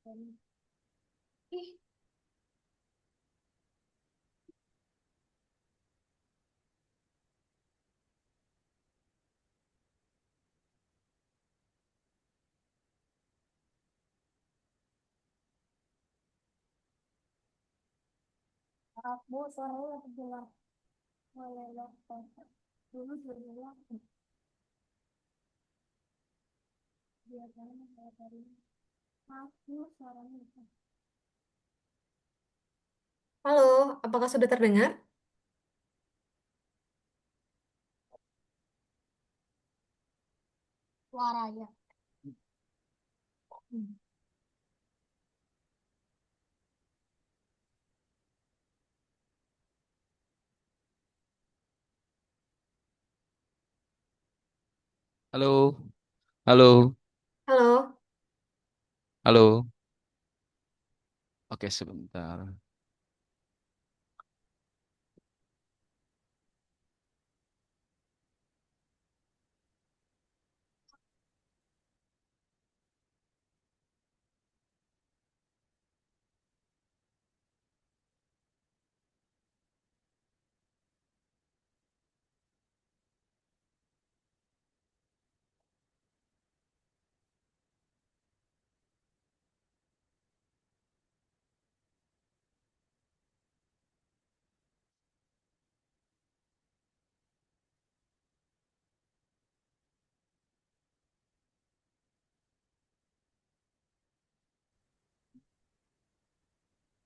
Ih, aku suaranya lagi jelas. Mulai laptop. Dulu juga biasanya saya dari aku suaranya itu. Halo, apakah sudah terdengar? Suaranya. Hmm. Halo, halo, Halo, halo. Oke, sebentar.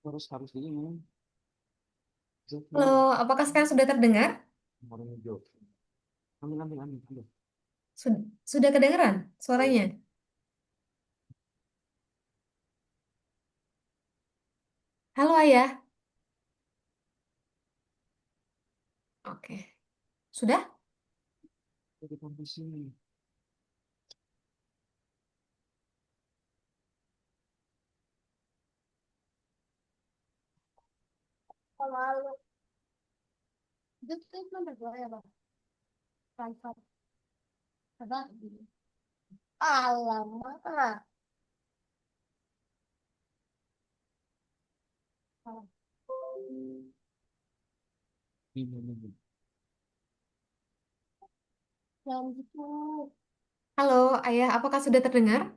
Harus ini. halo, apakah sekarang sudah terdengar? Ambil, ambil, ambil, ambil. Sudah kedengaran suaranya? Halo Ayah. Oke, sudah? Jadi sampai sini. Kalau itu kan bergaya bang. Transfer. Apa? Alamak. Ini. Yang gitu. Halo Ayah, apakah sudah terdengar?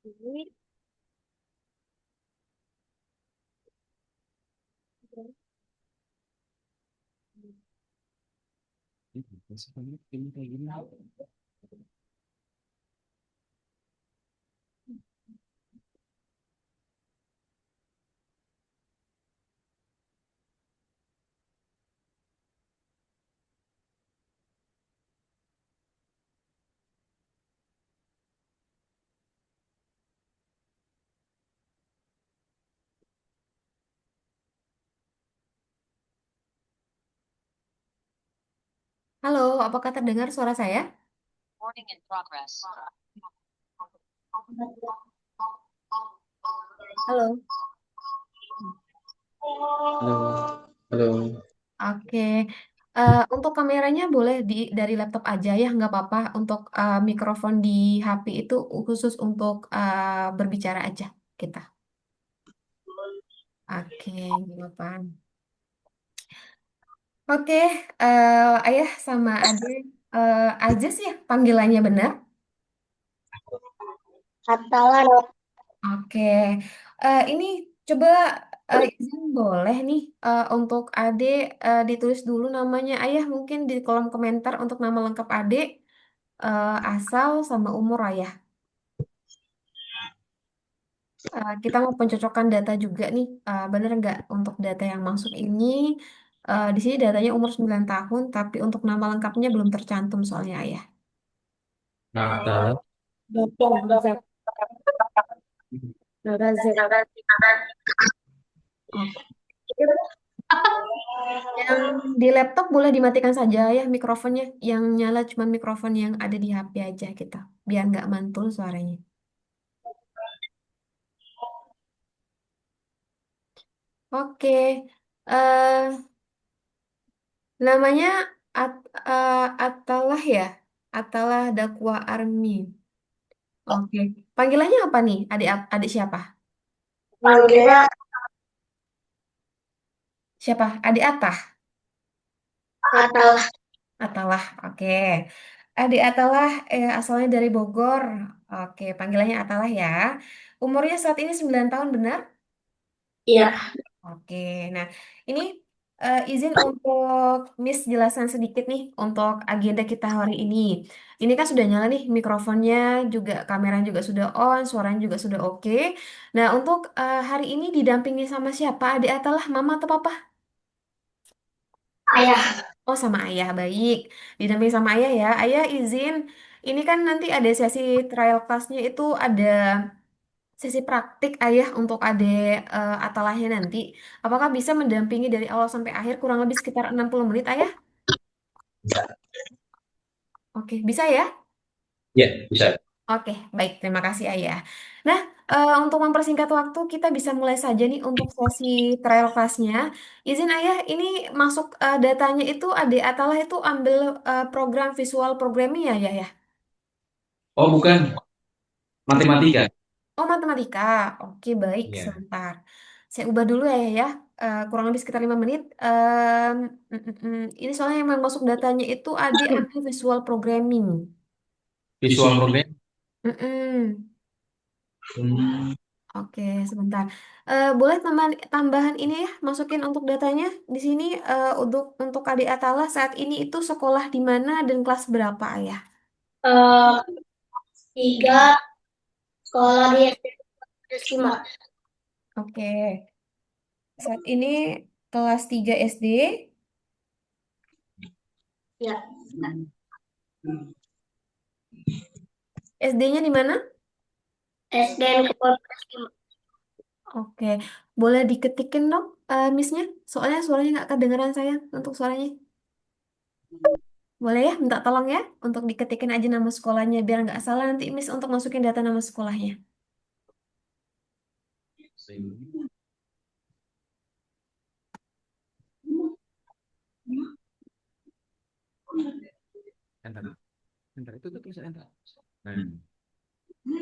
Ini. Ini kayak gini. Halo, apakah terdengar suara saya? Halo. Halo, halo. Oke, untuk kameranya boleh dari laptop aja ya, nggak apa-apa. Untuk mikrofon di HP itu khusus untuk berbicara aja kita. Oke, nggak apa-apa. Oke, Ayah sama Ade, aja sih ya panggilannya benar. Katalan. Oke, ini coba izin boleh nih untuk Ade ditulis dulu namanya Ayah mungkin di kolom komentar untuk nama lengkap Ade. asal sama umur ayah. Kita mau pencocokan data juga nih, bener nggak untuk data yang masuk ini? Di sini datanya umur 9 tahun, tapi untuk nama lengkapnya belum tercantum soalnya ayah. Natal. Betul, betul. Betul. Oke. Yang di laptop boleh dimatikan saja ya mikrofonnya. Yang nyala cuma mikrofon yang ada di HP aja kita, biar nggak mantul suaranya. Oke, eh namanya At Atalah ya, Atalah Dakwa Army. Oke, panggilannya apa nih? Adik siapa? Manggilnya Siapa? Adik Atah. Natal. Atalah. Oke. Adik Atalah asalnya dari Bogor. Oke, panggilannya Atalah ya. Umurnya saat ini 9 tahun benar? Iya. Oke, nah ini izin untuk Miss jelaskan sedikit nih untuk agenda kita hari ini. Ini kan sudah nyala nih mikrofonnya, juga kameranya juga sudah on, suaranya juga sudah oke. Nah untuk hari ini didampingi sama siapa? Adik Atalah, mama atau papa? Ayah. Oh sama ayah, baik. Didampingi sama ayah ya. Ayah izin, ini kan nanti ada sesi trial class-nya itu ada sesi praktik ayah untuk adik Atalahnya nanti. Apakah bisa mendampingi dari awal sampai akhir kurang lebih sekitar 60 menit ayah? Oke, bisa ya? Ya, bisa. Oke, baik. Terima kasih ayah. Nah, untuk mempersingkat waktu, kita bisa mulai saja nih untuk sesi trial class-nya. Izin ayah, ini masuk datanya itu adik Atalah itu ambil program visual programming ya, ya, ya? Oh, bukan. Matematika. Oh, matematika. Oke, baik. Iya. Sebentar. Saya ubah dulu ya, ya. Kurang lebih sekitar 5 menit. Ini soalnya yang masuk datanya itu adik ambil visual programming. Visual program. Mm-mm. Hmm. Oke, sebentar. Boleh tambahan ini ya, masukin untuk datanya di sini untuk adik Atala saat ini itu sekolah di mana dan kelas berapa ayah? Eh, tiga sekolah di SD 5. Oke, saat ini kelas 3 SD. Ya. SD-nya di mana? SD Kebon SD 5. Oke, boleh diketikin dong, Miss-nya? Soalnya suaranya nggak kedengeran saya untuk suaranya. Boleh ya, minta tolong ya untuk diketikin aja nama sekolahnya biar nggak salah nanti Miss untuk masukin data nama sekolahnya. Enter. Enter. Itu tulisan enter. Nah.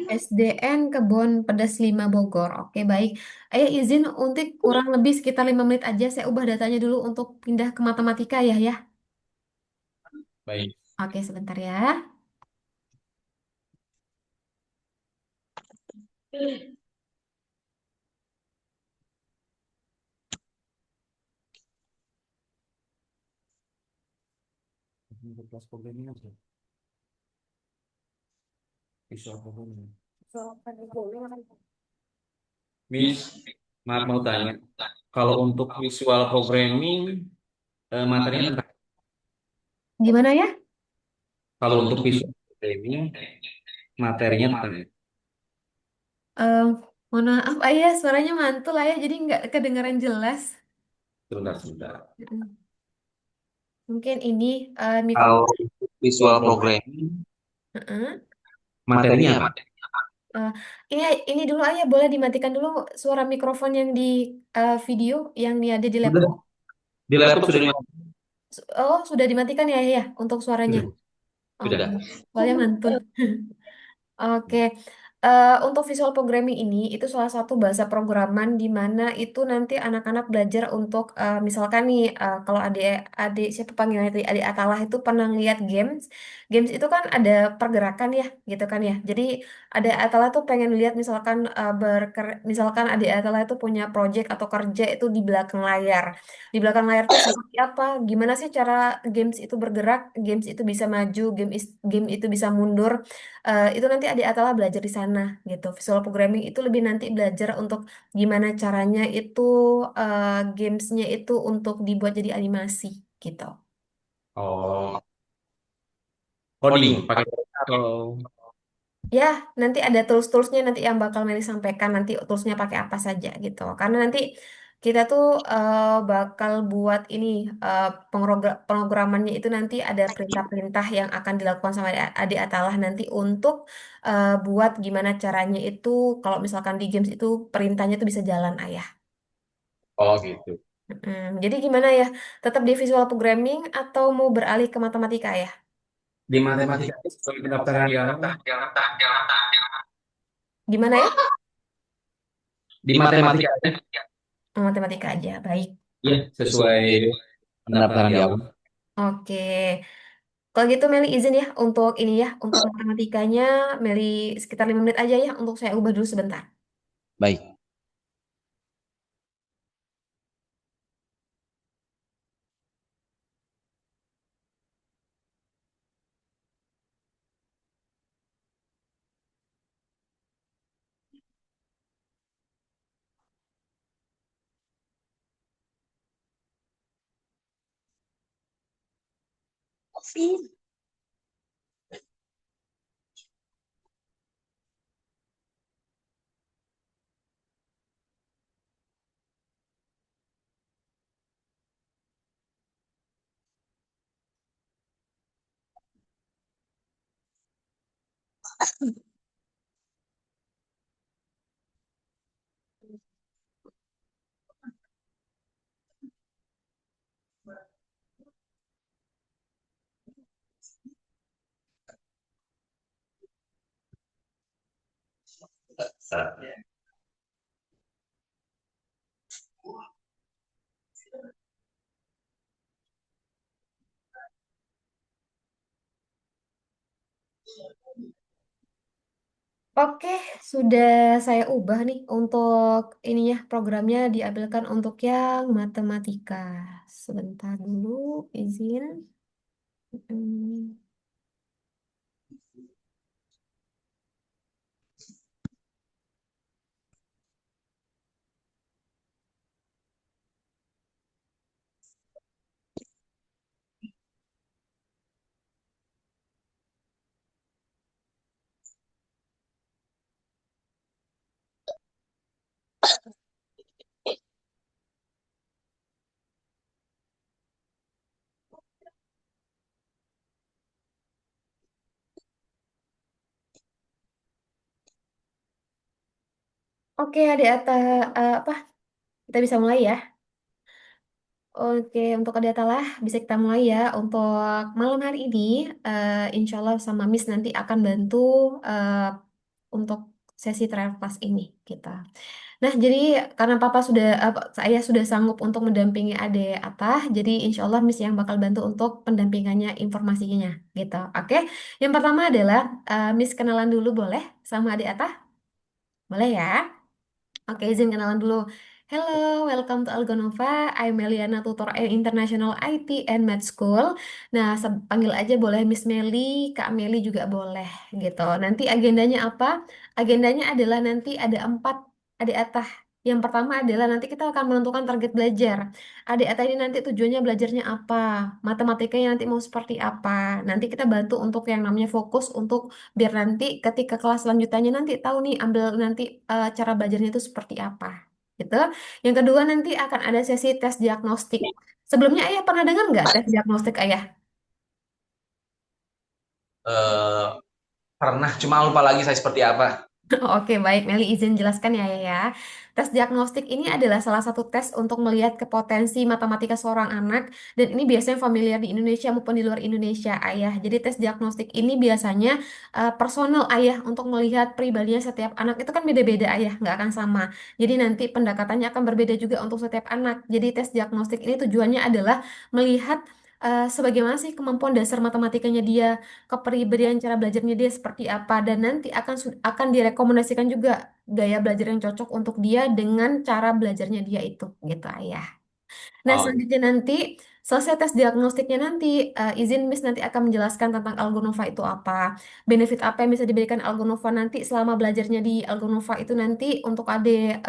SDN Kebon Pedas 5 Bogor. Oke, baik. Ayah izin untuk kurang lebih sekitar 5 menit aja saya ubah datanya dulu untuk pindah ke matematika ya, ya. Baik. Oke, sebentar ya. Untuk kelas programming aja. Visual programming. Miss, maaf mau tanya. Kalau untuk visual programming, materinya tentang. Gimana ya? Kalau untuk visual programming, materinya tentang. Eh, Mohon maaf ayah, suaranya mantul ayah jadi nggak kedengaran jelas. Sebentar, sebentar. Mm-mm. Mungkin ini Kalau mikrofon. visual programming, Heeh. materinya apa? Eh, ini dulu ayah boleh dimatikan dulu suara mikrofon yang di video yang ada di Sudah. laptop. Di laptop sudah dimatikan. Oh, sudah dimatikan ya ya untuk suaranya. Sudah. Oke, Sudah. soalnya mantul. Oke, untuk visual programming ini itu salah satu bahasa programan di mana itu nanti anak-anak belajar untuk misalkan nih kalau adik siapa panggilannya tadi adik Atalah itu pernah lihat games. Games itu kan ada pergerakan ya, gitu kan ya. Jadi ada Atala tuh pengen lihat misalkan misalkan ada Atala itu punya project atau kerja itu di belakang layar. Di belakang layar tuh seperti apa? Gimana sih cara games itu bergerak? Games itu bisa maju, game itu bisa mundur. Itu nanti adik Atala belajar di sana gitu. Visual programming itu lebih nanti belajar untuk gimana caranya itu gamesnya itu untuk dibuat jadi animasi gitu. Oh, coding pakai atau Ya, nanti ada tools-toolsnya nanti yang bakal Meli sampaikan nanti toolsnya pakai apa saja gitu. Karena nanti kita tuh bakal buat ini pemrogramannya itu nanti ada perintah-perintah yang akan dilakukan sama adik Atalah nanti untuk buat gimana caranya itu kalau misalkan di games itu perintahnya itu bisa jalan ayah. oh gitu. Jadi gimana ya? Tetap di visual programming atau mau beralih ke matematika ya? Di matematika sesuai pendaftaran di awal, Gimana ya? di matematika aja. Oh, matematika aja, baik. Iya, sesuai pendaftaran di awal. Oke. Kalau gitu Meli izin ya untuk ini ya, untuk matematikanya Meli sekitar 5 menit aja ya untuk saya ubah dulu sebentar. Baik. Oke, sudah saya ubah nih untuk ininya programnya diambilkan untuk yang matematika. Sebentar dulu, izin. Hmm. Oke, apa? Kita bisa mulai ya. Oke, untuk data lah bisa kita mulai ya. Untuk malam hari ini, insya Allah sama Miss nanti akan bantu untuk sesi trial class ini kita. Nah, jadi karena Papa sudah, saya sudah sanggup untuk mendampingi Ade Atah, jadi insya Allah Miss yang bakal bantu untuk pendampingannya informasinya gitu. Oke, yang pertama adalah Miss kenalan dulu boleh sama Ade Atah? Boleh ya? Oke, izin kenalan dulu. Hello, welcome to Algonova. I'm Meliana, tutor International IT and Math School. Nah, panggil aja boleh Miss Meli, Kak Meli juga boleh gitu. Nanti agendanya apa? Agendanya adalah nanti ada 4 adik atah. Yang pertama adalah nanti kita akan menentukan target belajar. Adik atah ini nanti tujuannya belajarnya apa? Matematikanya nanti mau seperti apa? Nanti kita bantu untuk yang namanya fokus untuk biar nanti ketika kelas selanjutnya nanti tahu nih ambil nanti cara belajarnya itu seperti apa gitu. Yang kedua nanti akan ada sesi tes diagnostik. Sebelumnya ayah pernah dengar nggak tes diagnostik ayah? Eh, Pernah, cuma lupa lagi saya seperti apa. Oke, baik. Meli izin jelaskan ya, ya. Tes diagnostik ini adalah salah satu tes untuk melihat kepotensi matematika seorang anak, dan ini biasanya familiar di Indonesia maupun di luar Indonesia, Ayah. Jadi tes diagnostik ini biasanya personal, Ayah, untuk melihat pribadinya setiap anak itu kan beda-beda, Ayah, nggak akan sama. Jadi nanti pendekatannya akan berbeda juga untuk setiap anak. Jadi tes diagnostik ini tujuannya adalah melihat sebagaimana sih kemampuan dasar matematikanya dia, kepribadian cara belajarnya dia seperti apa, dan nanti akan direkomendasikan juga gaya belajar yang cocok untuk dia dengan cara belajarnya dia itu, gitu Ayah. Nah, Oh, selanjutnya nanti selesai tes diagnostiknya nanti izin Miss nanti akan menjelaskan tentang Algonova itu apa, benefit apa yang bisa diberikan Algonova nanti selama belajarnya di Algonova itu nanti untuk adik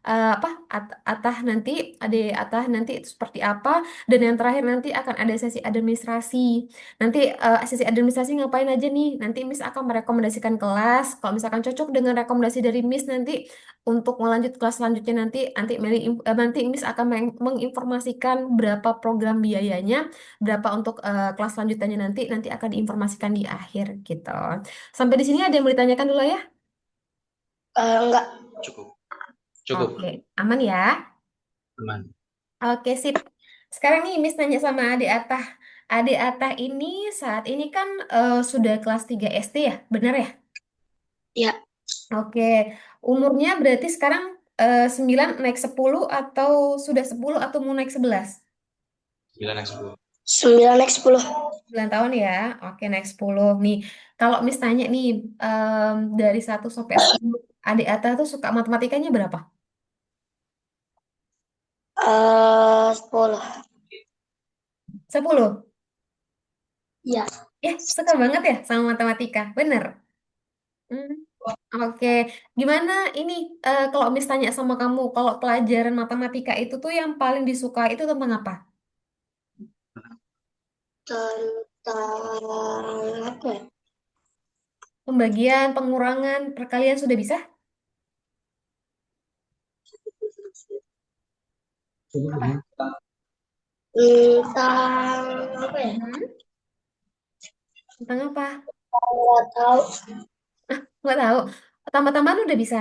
apa Atah nanti Atah nanti itu seperti apa, dan yang terakhir nanti akan ada sesi administrasi. Nanti sesi administrasi ngapain aja nih? Nanti Miss akan merekomendasikan kelas. Kalau misalkan cocok dengan rekomendasi dari Miss nanti untuk melanjut kelas selanjutnya nanti Miss akan menginformasikan berapa program biayanya, berapa untuk kelas selanjutnya nanti akan diinformasikan di akhir gitu. Sampai di sini ada yang mau ditanyakan dulu ya? Enggak. cukup. Cukup. Oke, aman ya? Aman. Oke, sip. Sekarang nih Miss nanya sama adik Atah. Adik Atah ini saat ini kan sudah kelas 3 SD ya? Benar ya? Ya, Oke. Umurnya berarti sekarang 9 naik 10 atau sudah 10 atau mau naik 11? 9x10. 9x10. 9 tahun ya? Oke, naik 10. Nih, kalau Miss tanya nih, dari 1 sampai 10, adik Atah tuh suka matematikanya berapa? 10. 10. Ya. Suka banget ya sama matematika. Bener? Hmm, oke. Gimana ini kalau Miss tanya sama kamu, kalau pelajaran matematika itu tuh yang paling disuka itu tentang apa? Tentang apa ya? Pembagian, pengurangan, perkalian sudah bisa? Tentang apa ya? Mhm. Tentang apa? Nggak tahu. Nggak tahu. Tambah-tambahan udah bisa.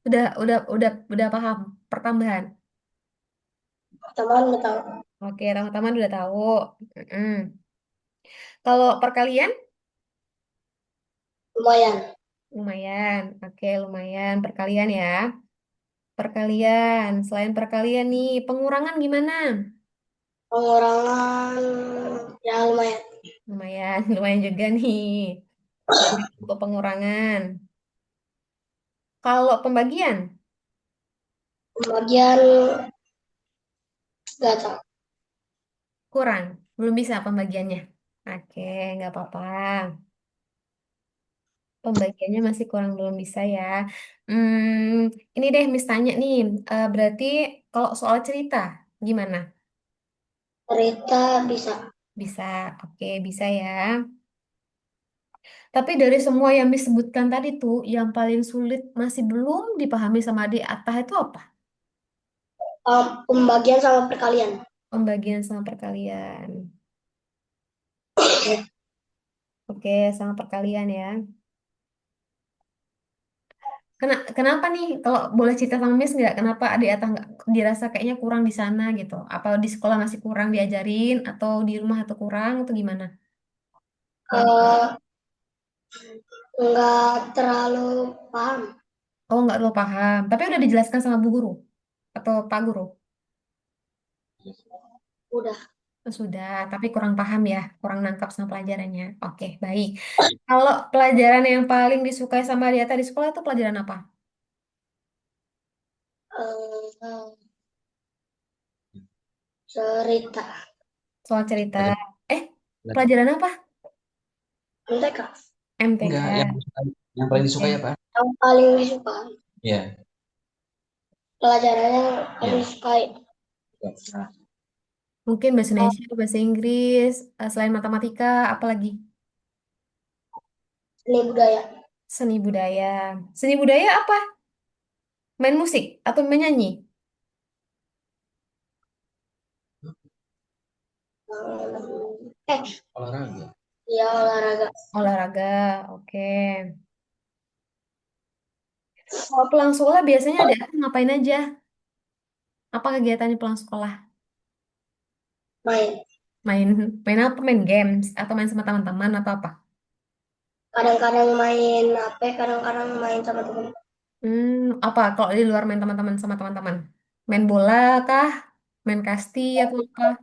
Udah paham pertambahan. Teman nggak tahu. Oke, tambah-tambahan udah tahu. Mm-mm. Kalau perkalian Lumayan. lumayan. Oke, lumayan perkalian ya. Perkalian. Selain perkalian nih, pengurangan gimana? Pengurangan ya lumayan. Lumayan, lumayan juga nih. Untuk pengurangan. Kalau pembagian, Pembagian nggak tahu. kurang. Belum bisa pembagiannya. Oke, nggak apa-apa. Pembagiannya masih kurang, belum bisa ya. Ini deh, Miss tanya nih. Berarti kalau soal cerita, gimana? Cerita bisa. Bisa, oke, bisa ya. Tapi dari semua yang Miss sebutkan tadi tuh, yang paling sulit masih belum dipahami sama adik Atah itu apa? Pembagian sama perkalian. Pembagian sama perkalian. Oke, sama perkalian ya. Kenapa nih kalau boleh cerita sama Miss nggak? Kenapa adik Atah nggak dirasa kayaknya kurang di sana gitu? Apa di sekolah masih kurang diajarin atau di rumah atau kurang atau gimana? Kurang. Eh, nggak terlalu paham. Oh nggak terlalu paham. Tapi udah dijelaskan sama bu guru atau pak guru? Udah. Oh, sudah, tapi kurang paham ya, kurang nangkap sama pelajarannya. Oke, baik. Kalau pelajaran yang paling disukai sama adik Atah di sekolah itu pelajaran apa? Eh, cerita. Soal cerita. Belajar. Eh, pelajaran apa? MTK. Enggak, MTK. yang paling disukai Oke. apa? Yang paling disuka. Iya. Pelajaran yang paling Iya. disukai. Nah, Mungkin bahasa Indonesia, bahasa Inggris, selain matematika, apalagi? Seni budaya. Seni budaya. Seni budaya apa? Main musik atau menyanyi? Eh, olahraga. ya olahraga. Olahraga. Oke. Kalau pulang sekolah biasanya ada ngapain aja? Apa kegiatannya pulang sekolah? Main. Main main apa? Main games atau main sama teman-teman atau apa? Kadang-kadang main HP, kadang-kadang main sama teman. Apa kalau di luar main teman-teman sama teman-teman? Main bola kah? Main kasti atau apa?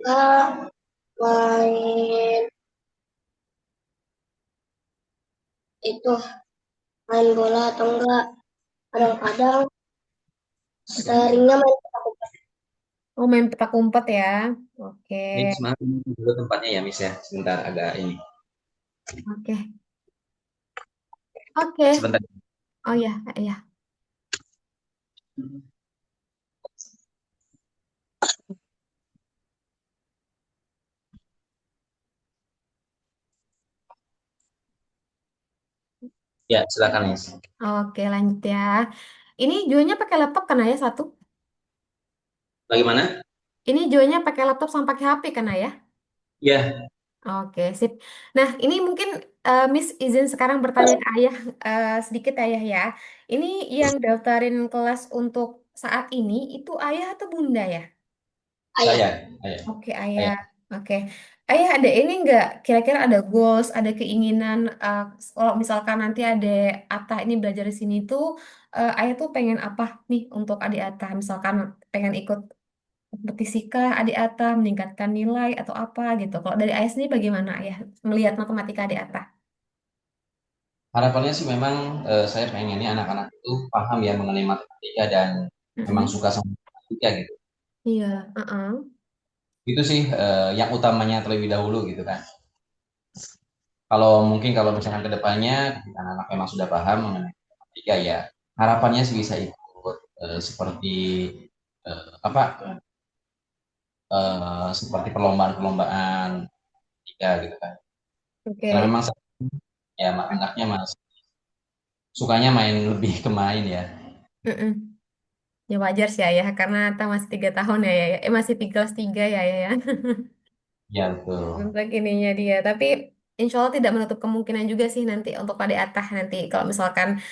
enggak, main itu, main bola atau enggak. Kadang-kadang seringnya main petak umpet. Oh, main petak umpet ya. Oke, Ini semangat dulu tempatnya ya, Miss ya. Sebentar agak ini. oke, oke. Sebentar. Oh ya, ya. Ya, silakan Miss. Oke, lanjut ya. Ini Juanya pakai laptop kan ya satu? Bagaimana? Ini Juanya pakai laptop sama pakai HP kan ya? Ya, Oke, sip. Nah, ini mungkin Miss izin sekarang bertanya ke Ayah sedikit Ayah ya. Ini yang daftarin kelas untuk saat ini itu Ayah atau Bunda ya? Ayah, saya. Oke, Saya. Ayah. Oke. Ayah ada ini nggak? Kira-kira ada goals, ada keinginan kalau misalkan nanti ada Ata ini belajar di sini tuh Ayah tuh pengen apa nih untuk adik Ata? Misalkan pengen ikut kompetisi kah adik Ata, meningkatkan nilai atau apa gitu. Kalau dari Ayah sendiri bagaimana Ayah melihat matematika adik Ata? Harapannya sih memang saya pengennya anak-anak itu paham ya mengenai matematika dan memang Mm-mm. suka sama matematika gitu. Iya, heeh. Itu sih yang utamanya terlebih dahulu gitu kan. Kalau mungkin kalau misalkan ke depannya ketika anak-anak memang sudah paham mengenai matematika ya harapannya sih bisa ikut seperti apa seperti perlombaan-perlombaan matematika gitu kan. Karena Oke. memang ya anaknya masih sukanya main lebih ke main ya. Mm-mm. Ya wajar sih Ayah, karena Ata masih 3 tahun ya, ya. Masih kelas 3 ya, ya. Ya betul. Untuk ininya dia. Tapi insya Allah tidak menutup kemungkinan juga sih nanti untuk pada Atah nanti. Kalau misalkan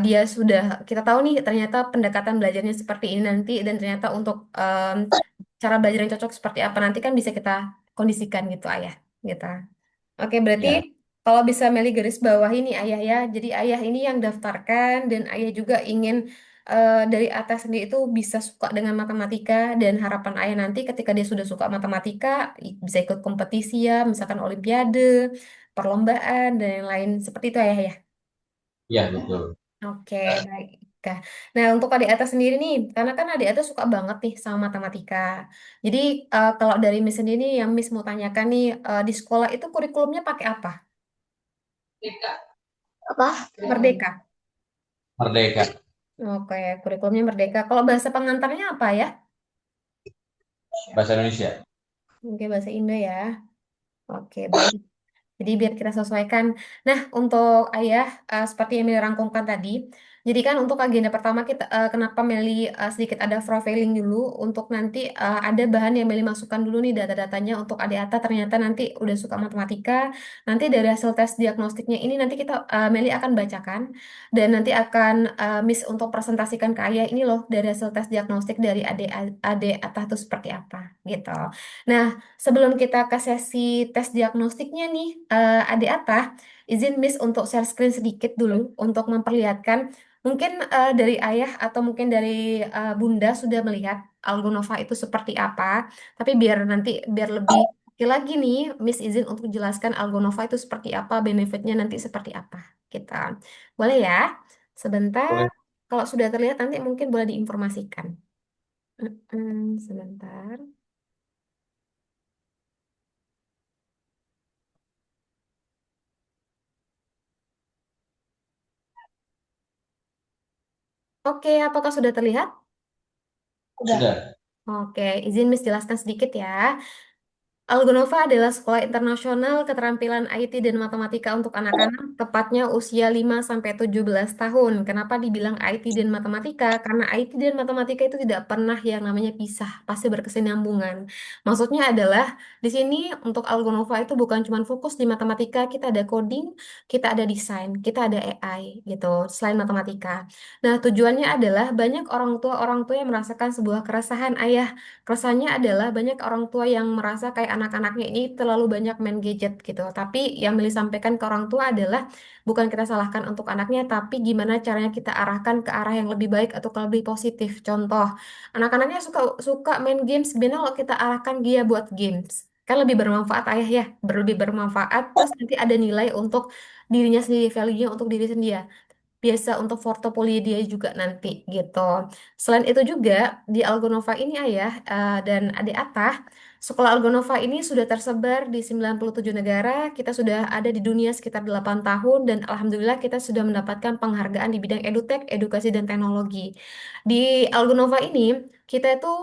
dia sudah, kita tahu nih ternyata pendekatan belajarnya seperti ini nanti. Dan ternyata untuk cara belajar yang cocok seperti apa nanti kan bisa kita kondisikan gitu ayah. Gitu. Oke, berarti Ya, kalau bisa Meli garis bawah ini ayah ya. Jadi ayah ini yang daftarkan dan ayah juga ingin dari atas sendiri itu bisa suka dengan matematika dan harapan ayah nanti ketika dia sudah suka matematika bisa ikut kompetisi ya, misalkan olimpiade, perlombaan dan yang lain seperti itu ayah ya. ya betul. Oke, baik. Kak. Nah, untuk adik atas sendiri nih, karena kan adik atas suka banget nih sama matematika. Jadi, kalau dari Miss sendiri nih, yang Miss mau tanyakan nih, di sekolah itu kurikulumnya pakai apa? apa? Merdeka. Merdeka. Oke, kurikulumnya Merdeka. Kalau bahasa pengantarnya apa ya? Bahasa Indonesia. Oke, bahasa Indo ya. Oke, baik. Jadi biar kita sesuaikan. Nah, untuk Ayah, seperti yang Meli rangkumkan tadi, jadi kan untuk agenda pertama kita, kenapa Meli sedikit ada profiling dulu, untuk nanti ada bahan yang Meli masukkan dulu nih data-datanya untuk adik Ata ternyata nanti udah suka matematika. Nanti dari hasil tes diagnostiknya ini nanti kita Meli akan bacakan dan nanti akan Miss untuk presentasikan ke Ayah ini loh dari hasil tes diagnostik dari adik Ata itu seperti apa gitu. Nah, sebelum kita ke sesi tes diagnostiknya nih, Adik Ata, izin Miss untuk share screen sedikit dulu untuk memperlihatkan mungkin dari ayah atau mungkin dari Bunda sudah melihat Algonova itu seperti apa, tapi biar lebih oke lagi nih, Miss izin untuk jelaskan Algonova itu seperti apa, benefitnya nanti seperti apa. Kita boleh ya? Sebentar. Boleh. Kalau sudah terlihat nanti mungkin boleh diinformasikan. Sebentar. Oke, apakah sudah terlihat? Udah. Sudah. Oke, izin Miss jelaskan sedikit ya. Algonova adalah sekolah internasional keterampilan IT dan matematika untuk anak-anak, tepatnya usia 5 sampai 17 tahun. Kenapa dibilang IT dan matematika? Karena IT dan matematika itu tidak pernah yang namanya pisah, pasti berkesinambungan. Maksudnya adalah di sini untuk Algonova itu bukan cuma fokus di matematika, kita ada coding, kita ada desain, kita ada AI gitu, selain matematika. Nah, tujuannya adalah banyak orang tua yang merasakan sebuah keresahan ayah. Keresahannya adalah banyak orang tua yang merasa kayak anak-anaknya ini terlalu banyak main gadget gitu. Tapi yang Meli sampaikan ke orang tua adalah bukan kita salahkan untuk anaknya, tapi gimana caranya kita arahkan ke arah yang lebih baik atau ke lebih positif. Contoh, anak-anaknya suka suka main games, gimana kalau kita arahkan dia buat games? Kan lebih bermanfaat ayah ya, lebih bermanfaat, terus nanti ada nilai untuk dirinya sendiri, value-nya untuk diri sendiri biasa untuk portofolio dia juga nanti gitu. Selain itu juga di Algonova ini ayah dan adik Atah, sekolah Algonova ini sudah tersebar di 97 negara, kita sudah ada di dunia sekitar 8 tahun dan alhamdulillah kita sudah mendapatkan penghargaan di bidang edutech, edukasi dan teknologi. Di Algonova ini kita itu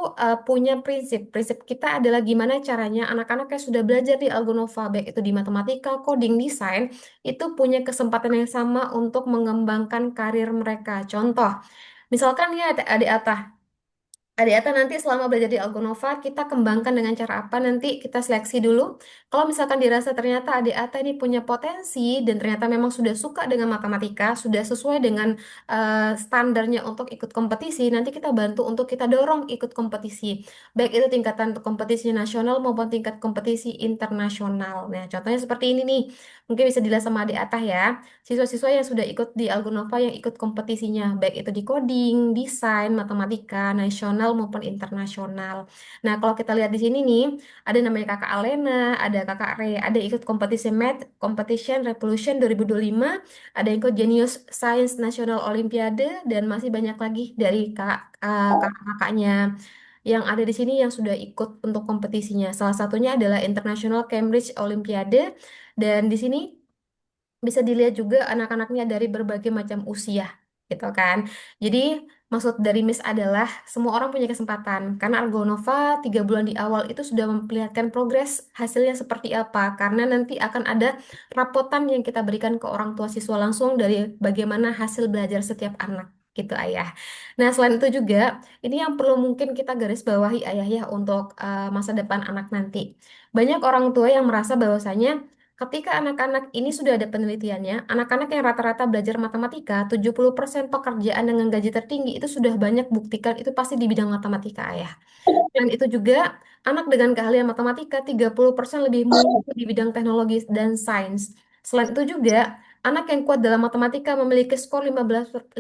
punya prinsip. Prinsip kita adalah gimana caranya anak-anak yang sudah belajar di Algonova, baik itu di matematika, coding, desain, itu punya kesempatan yang sama untuk mengembangkan karir mereka. Contoh, misalkan ya adik Ata, adik Ata nanti selama belajar di Algonova, kita kembangkan dengan cara apa? Nanti kita seleksi dulu. Kalau misalkan dirasa ternyata adik Ata ini punya potensi dan ternyata memang sudah suka dengan matematika, sudah sesuai dengan standarnya untuk ikut kompetisi, nanti kita bantu untuk kita dorong ikut kompetisi. Baik itu tingkatan kompetisi nasional maupun tingkat kompetisi internasional. Nah, contohnya seperti ini nih. Mungkin bisa dilihat sama adik Atah ya. Siswa-siswa yang sudah ikut di Algonova yang ikut kompetisinya, baik itu di coding, desain, matematika, nasional maupun internasional. Nah, kalau kita lihat di sini nih, ada namanya Kakak Alena, ada Kakak Re, ada ikut kompetisi Math Competition Revolution 2025, ada yang ikut Genius Science National Olympiade, dan masih banyak lagi dari kakak-kakaknya yang ada di sini yang sudah ikut untuk kompetisinya. Salah satunya adalah International Cambridge Olympiade, dan di sini bisa dilihat juga anak-anaknya dari berbagai macam usia, gitu kan. Jadi maksud dari Miss adalah semua orang punya kesempatan karena Argonova 3 bulan di awal itu sudah memperlihatkan progres hasilnya seperti apa. Karena nanti akan ada rapotan yang kita berikan ke orang tua siswa langsung dari bagaimana hasil belajar setiap anak. Gitu ayah. Nah selain itu juga ini yang perlu mungkin kita garis bawahi ayah ya untuk masa depan anak nanti. Banyak orang tua yang merasa bahwasanya ketika anak-anak ini sudah ada penelitiannya, anak-anak yang rata-rata belajar matematika, 70% pekerjaan dengan gaji tertinggi itu sudah banyak buktikan itu pasti di bidang matematika, ayah. Dan itu juga anak dengan keahlian matematika 30% lebih mumpuni di bidang teknologi dan sains. Selain itu juga anak yang kuat dalam matematika memiliki skor 15%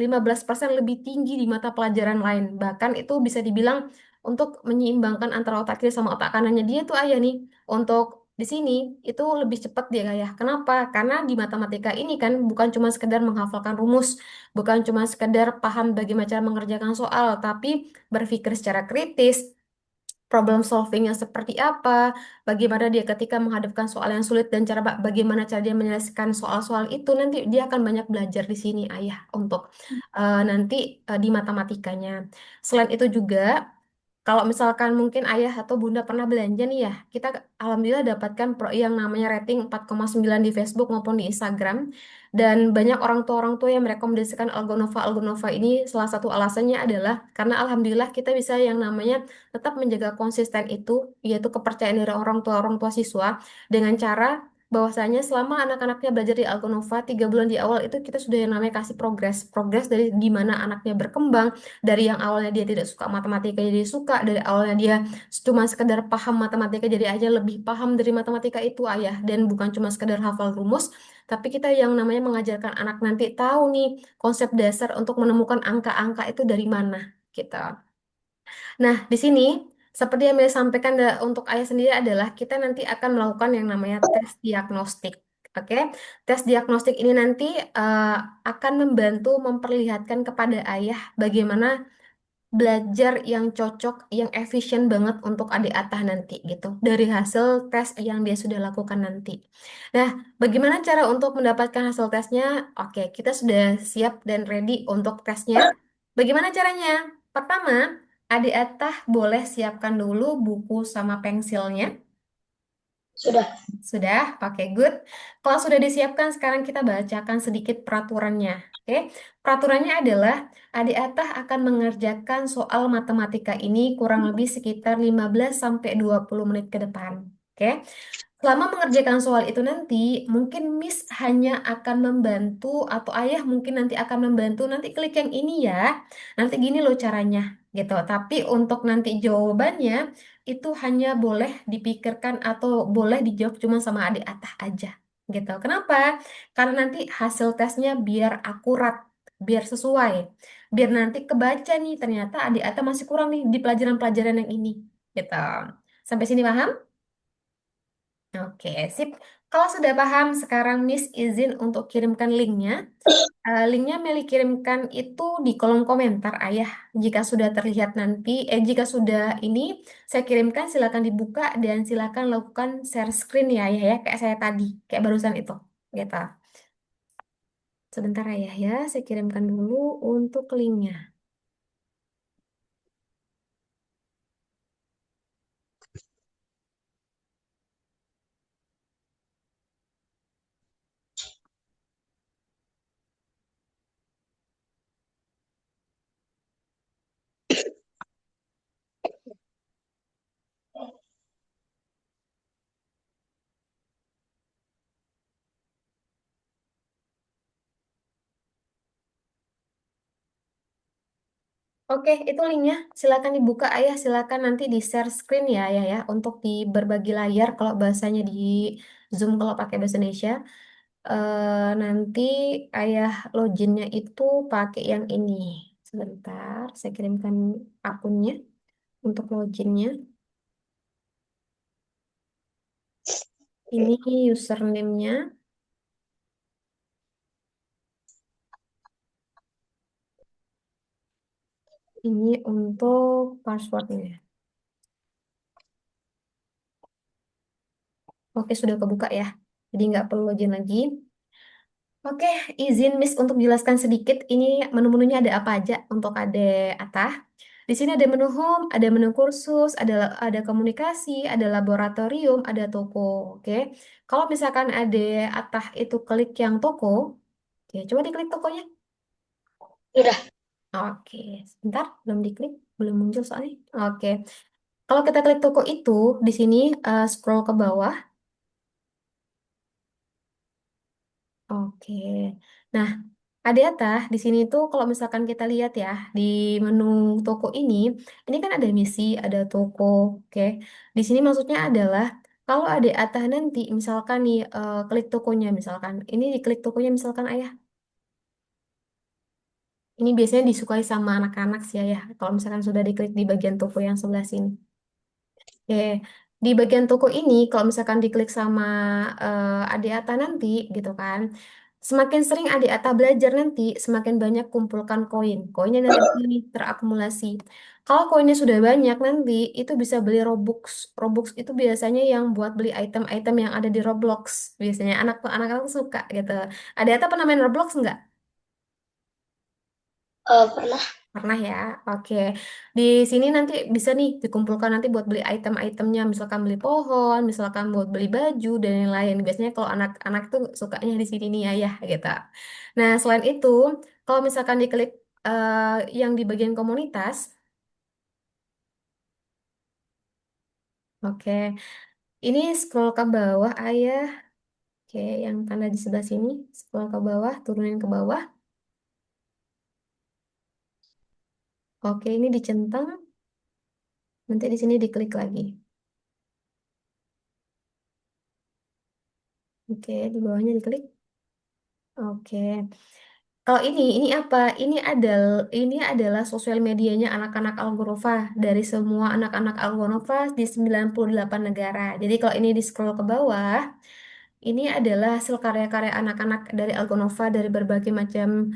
lebih tinggi di mata pelajaran lain. Bahkan itu bisa dibilang untuk menyeimbangkan antara otak kiri sama otak kanannya dia tuh ayah nih. Untuk di sini itu lebih cepat dia ayah. Kenapa? Karena di matematika ini kan bukan cuma sekedar menghafalkan rumus, bukan cuma sekedar paham bagaimana cara mengerjakan soal, tapi berpikir secara kritis, problem solvingnya seperti apa, bagaimana dia ketika menghadapkan soal yang sulit dan bagaimana cara dia menyelesaikan soal-soal itu nanti dia akan banyak belajar di sini ayah untuk nanti di matematikanya. Selain itu juga kalau misalkan mungkin ayah atau bunda pernah belanja nih ya, kita alhamdulillah dapatkan yang namanya rating 4,9 di Facebook maupun di Instagram. Dan banyak orang tua yang merekomendasikan Algonova. Algonova ini salah satu alasannya adalah karena alhamdulillah kita bisa yang namanya tetap menjaga konsisten itu, yaitu kepercayaan dari orang tua siswa, dengan cara bahwasanya selama anak-anaknya belajar di Algonova 3 bulan di awal itu kita sudah yang namanya kasih progres dari gimana anaknya berkembang dari yang awalnya dia tidak suka matematika jadi suka, dari awalnya dia cuma sekedar paham matematika jadi aja lebih paham dari matematika itu ayah, dan bukan cuma sekedar hafal rumus, tapi kita yang namanya mengajarkan anak nanti tahu nih konsep dasar untuk menemukan angka-angka itu dari mana gitu. Nah, di sini seperti yang saya sampaikan untuk ayah sendiri adalah kita nanti akan melakukan yang namanya tes diagnostik. Oke, tes diagnostik ini nanti eh, akan membantu memperlihatkan kepada ayah bagaimana belajar yang cocok, yang efisien banget untuk adik Atah nanti gitu dari hasil tes yang dia sudah lakukan nanti. Nah, bagaimana cara untuk mendapatkan hasil tesnya? Oke, kita sudah siap dan ready untuk tesnya. Bagaimana caranya? Pertama, adik Atah boleh siapkan dulu buku sama pensilnya. Sudah. Sudah, pakai good. Kalau sudah disiapkan, sekarang kita bacakan sedikit peraturannya. Oke, peraturannya adalah adik Atah akan mengerjakan soal matematika ini kurang lebih sekitar 15 sampai 20 menit ke depan. Oke. Selama mengerjakan soal itu nanti, mungkin Miss hanya akan membantu atau ayah mungkin nanti akan membantu nanti klik yang ini ya. Nanti gini loh caranya gitu. Tapi untuk nanti jawabannya itu hanya boleh dipikirkan atau boleh dijawab cuma sama adik Atah aja gitu. Kenapa? Karena nanti hasil tesnya biar akurat, biar sesuai. Biar nanti kebaca nih ternyata adik Atah masih kurang nih di pelajaran-pelajaran yang ini gitu. Sampai sini paham? Oke, sip. Kalau sudah paham, sekarang Miss izin untuk kirimkan linknya. Linknya Meli kirimkan itu di kolom komentar, Ayah. Jika sudah terlihat nanti, jika sudah ini, saya kirimkan, silakan dibuka dan silakan lakukan share screen ya, Ayah ya, kayak saya tadi, kayak barusan itu. Gitu. Sebentar Ayah ya, saya kirimkan dulu untuk linknya. Oke, itu linknya. Silakan dibuka, Ayah. Silakan nanti di share screen ya, Ayah ya, untuk di berbagi layar kalau bahasanya di Zoom kalau pakai bahasa Indonesia. Nanti ayah loginnya itu pakai yang ini. Sebentar, saya kirimkan akunnya untuk loginnya. Ini username-nya, ini untuk passwordnya. Oke, sudah kebuka ya. Jadi nggak perlu login lagi. Oke, izin Miss untuk jelaskan sedikit. Ini menu-menunya ada apa aja untuk Ade Atah. Di sini ada menu home, ada menu kursus, ada komunikasi, ada laboratorium, ada toko. Oke, kalau misalkan Ade Atah itu klik yang toko, oke, coba diklik tokonya. Udah. Oke, sebentar, belum diklik, belum muncul soalnya. Oke, kalau kita klik toko itu, di sini scroll ke bawah. Oke, nah Adiata, di sini tuh kalau misalkan kita lihat ya di menu toko ini kan ada misi, ada toko, oke. Di sini maksudnya adalah kalau Adiata nanti misalkan nih klik tokonya misalkan, ini diklik tokonya misalkan ayah, ini biasanya disukai sama anak-anak sih ya, kalau misalkan sudah diklik di bagian toko yang sebelah sini. Oke, di bagian toko ini kalau misalkan diklik sama Ade Ata nanti gitu kan, semakin sering Ade Ata belajar nanti, semakin banyak kumpulkan koin. Koinnya nanti ini terakumulasi. Kalau koinnya sudah banyak nanti, itu bisa beli Robux. Robux itu biasanya yang buat beli item-item yang ada di Roblox. Biasanya anak-anak suka gitu. Ade Ata pernah main Roblox nggak? Pernah. Pernah ya, oke. Di sini nanti bisa nih dikumpulkan nanti buat beli item-itemnya, misalkan beli pohon, misalkan buat beli baju dan lain-lain. Biasanya kalau anak-anak tuh sukanya di sini nih ayah gitu. Nah, selain itu, kalau misalkan diklik eh, yang di bagian komunitas, oke. Ini scroll ke bawah ayah, oke, yang tanda di sebelah sini, scroll ke bawah, turunin ke bawah. Oke, ini dicentang, nanti di sini diklik lagi. Oke, di bawahnya diklik. Oke. Kalau ini apa? Ini adalah sosial medianya anak-anak Algorova dari semua anak-anak Algorova di 98 negara. Jadi kalau ini di scroll ke bawah, ini adalah hasil karya-karya anak-anak dari Algonova dari berbagai macam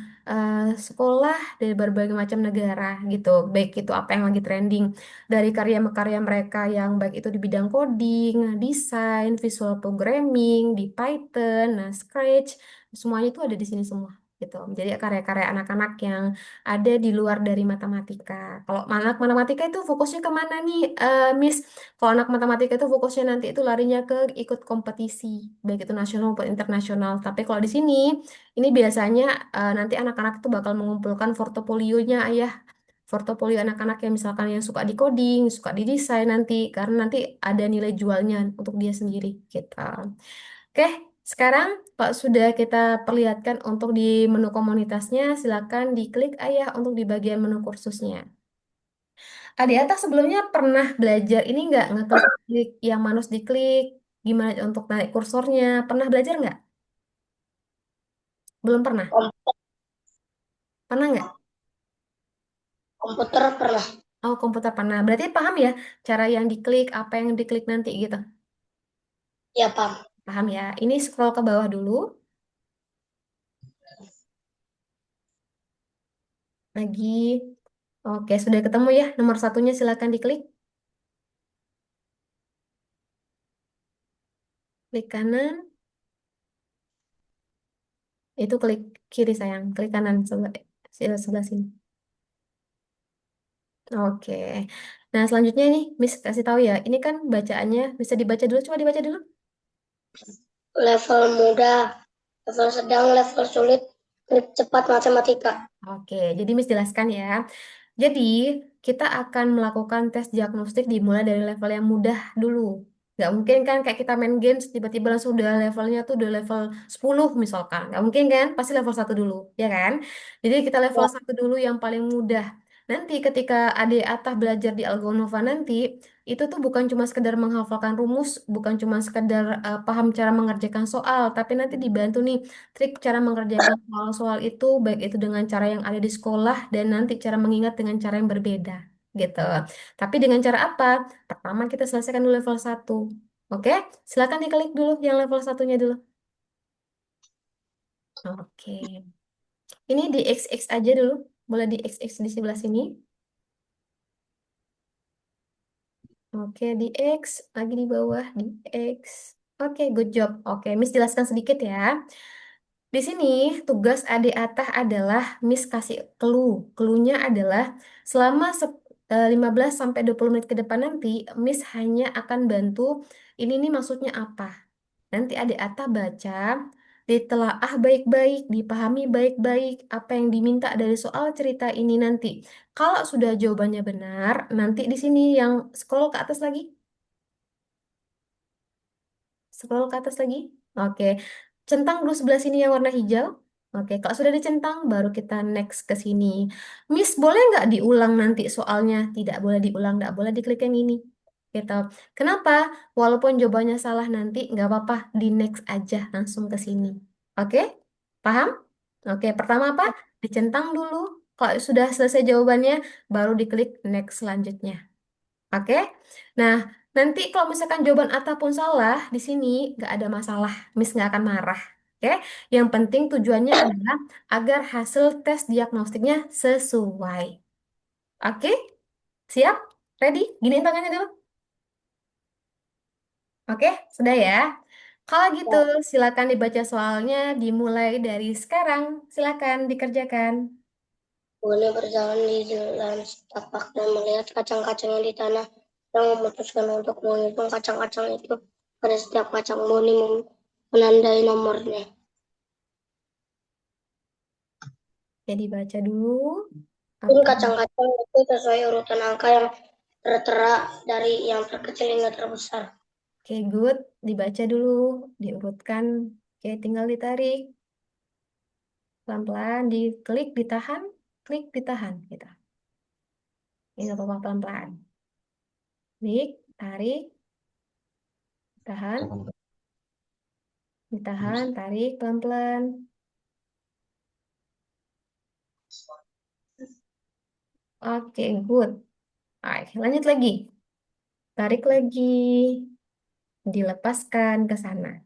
sekolah, dari berbagai macam negara gitu. Baik itu apa yang lagi trending dari karya-karya mereka yang baik itu di bidang coding, desain, visual programming, di Python, nah Scratch, semuanya itu ada di sini semua gitu. Jadi karya-karya anak-anak yang ada di luar dari matematika. Kalau anak matematika itu fokusnya kemana nih, Miss? Kalau anak matematika itu fokusnya nanti itu larinya ke ikut kompetisi, baik itu nasional maupun internasional. Tapi kalau di sini, ini biasanya nanti anak-anak itu bakal mengumpulkan portofolionya, ayah. portofolio anak-anak yang misalkan yang suka di coding, suka di desain nanti, karena nanti ada nilai jualnya untuk dia sendiri gitu. Oke, sekarang Pak sudah kita perlihatkan untuk di menu komunitasnya, silakan diklik ayah untuk di bagian menu kursusnya. Di atas sebelumnya pernah belajar ini nggak ngeklik-klik yang manus diklik, gimana untuk naik kursornya? Pernah belajar nggak? Belum pernah? Kom- Pernah nggak? Komputer pernah. Oh, komputer pernah. Berarti paham ya cara yang diklik, apa yang diklik nanti gitu. Ya, paham. Paham ya? Ini scroll ke bawah dulu. Lagi. Oke, sudah ketemu ya. Nomor satunya silakan diklik. Klik kanan. Itu klik kiri sayang. Klik kanan sebelah sini. Oke. Nah, selanjutnya nih, Miss kasih tahu ya. Ini kan bacaannya bisa dibaca dulu. Coba dibaca dulu. Level mudah, level sedang, level sulit, klik cepat matematika. Oke, jadi Miss jelaskan ya. Jadi, kita akan melakukan tes diagnostik dimulai dari level yang mudah dulu. Nggak mungkin kan kayak kita main games, tiba-tiba langsung udah levelnya tuh udah level 10 misalkan. Nggak mungkin kan? Pasti level 1 dulu, ya kan? Jadi kita level Ya, 1 dulu yang paling mudah. Nanti ketika adik Atah belajar di Algonova nanti, itu tuh bukan cuma sekedar menghafalkan rumus, bukan cuma sekedar paham cara mengerjakan soal, tapi nanti dibantu nih trik cara mengerjakan soal-soal itu, baik itu dengan cara yang ada di sekolah dan nanti cara mengingat dengan cara yang berbeda, gitu. Tapi dengan cara apa? Pertama kita selesaikan dulu level 1. Oke, silakan diklik dulu yang level satunya dulu. Oke, ini di XX aja dulu. Boleh di XX di sebelah sini. Oke, di X, lagi di bawah, di X. Oke, good job. Oke, Miss jelaskan sedikit ya. Di sini tugas adik Atah adalah Miss kasih clue. Clue-nya adalah selama 15 sampai 20 menit ke depan nanti Miss hanya akan bantu ini nih maksudnya apa. Nanti adik Atah baca, ditelaah baik-baik, dipahami baik-baik apa yang diminta dari soal cerita ini nanti. Kalau sudah jawabannya benar, nanti di sini yang scroll ke atas lagi. Scroll ke atas lagi. Oke. Centang dulu sebelah sini yang warna hijau. Oke, kalau sudah dicentang, baru kita next ke sini. Miss, boleh nggak diulang nanti soalnya? Tidak boleh diulang, nggak boleh diklik yang ini. Gitu. Kenapa? Walaupun jawabannya salah nanti, nggak apa-apa, di next aja langsung ke sini. Oke? Paham? Oke, pertama apa? Dicentang dulu. Kalau sudah selesai jawabannya, baru diklik next selanjutnya. Oke. Nah, nanti kalau misalkan jawaban Atta pun salah, di sini nggak ada masalah. Miss nggak akan marah. Oke. Yang penting tujuannya adalah agar hasil tes diagnostiknya sesuai. Oke? Siap? Ready? Giniin tangannya dulu. Oke? Sudah ya? Kalau gitu, ya. silakan dibaca soalnya dimulai dari sekarang. Silakan dikerjakan. Boleh berjalan di jalan setapak dan melihat kacang-kacang yang di tanah yang memutuskan untuk menghitung kacang-kacang itu. Pada setiap kacang Boni menandai nomornya. Jadi baca dulu Ini apa. kacang-kacang itu sesuai urutan angka yang tertera dari yang terkecil hingga terbesar. Oke, good. Dibaca dulu, diurutkan. Oke, tinggal ditarik. Pelan-pelan diklik, ditahan, klik, ditahan. Gitu. Ini nggak apa-apa pelan-pelan. Klik, tarik, tahan, ditahan, tarik pelan-pelan. Oke, good. Oke, lanjut lagi. Tarik lagi, dilepaskan ke sana.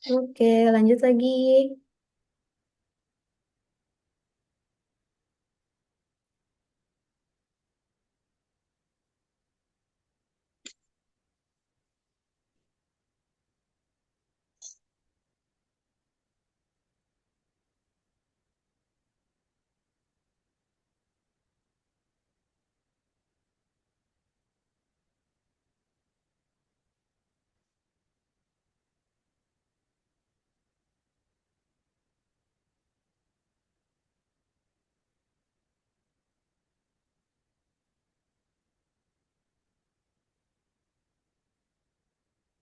Oke, lanjut lagi.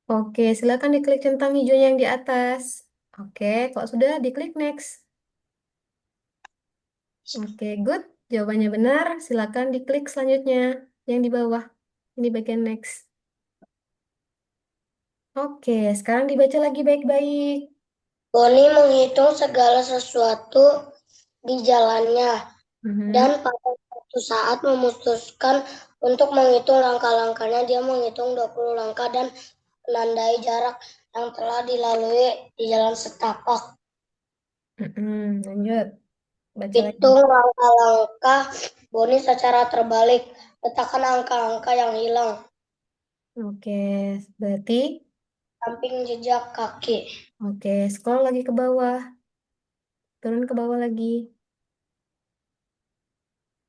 Oke, silakan diklik centang hijaunya yang di atas. Oke, kalau sudah diklik next. Oke, good. Jawabannya benar. Silakan diklik selanjutnya yang di bawah. Ini bagian next. Oke, sekarang dibaca lagi baik-baik. Boni menghitung segala sesuatu di jalannya dan Mhm. pada suatu saat memutuskan untuk menghitung langkah-langkahnya. Dia menghitung 20 langkah dan menandai jarak yang telah dilalui di jalan setapak. Lanjut, baca lagi. Hitung langkah-langkah Boni secara terbalik. Letakkan angka-angka yang hilang. Oke, berarti Samping jejak kaki. oke, scroll lagi ke bawah, turun ke bawah lagi.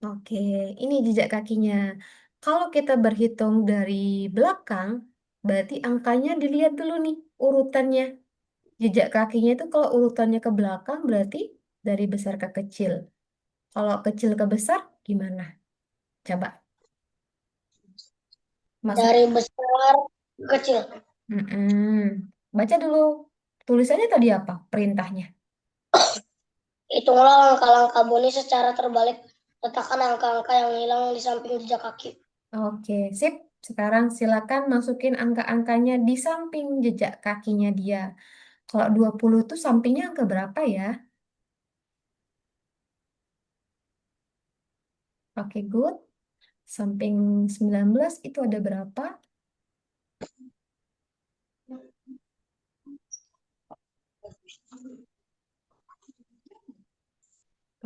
Oke, ini jejak kakinya. Kalau kita berhitung dari belakang, berarti angkanya dilihat dulu nih urutannya. Jejak kakinya itu kalau urutannya ke belakang berarti dari besar ke kecil. Kalau kecil ke besar gimana? Coba masuk. Dari besar ke kecil. Baca dulu. Tulisannya tadi apa? Perintahnya. Hitunglah langkah-langkah Boni secara terbalik. Letakkan angka-angka yang hilang di samping jejak kaki. Oke, sip. Sekarang silakan masukin angka-angkanya di samping jejak kakinya dia. Kalau 20 itu sampingnya angka berapa ya? Oke, good. Samping 19 itu ada berapa?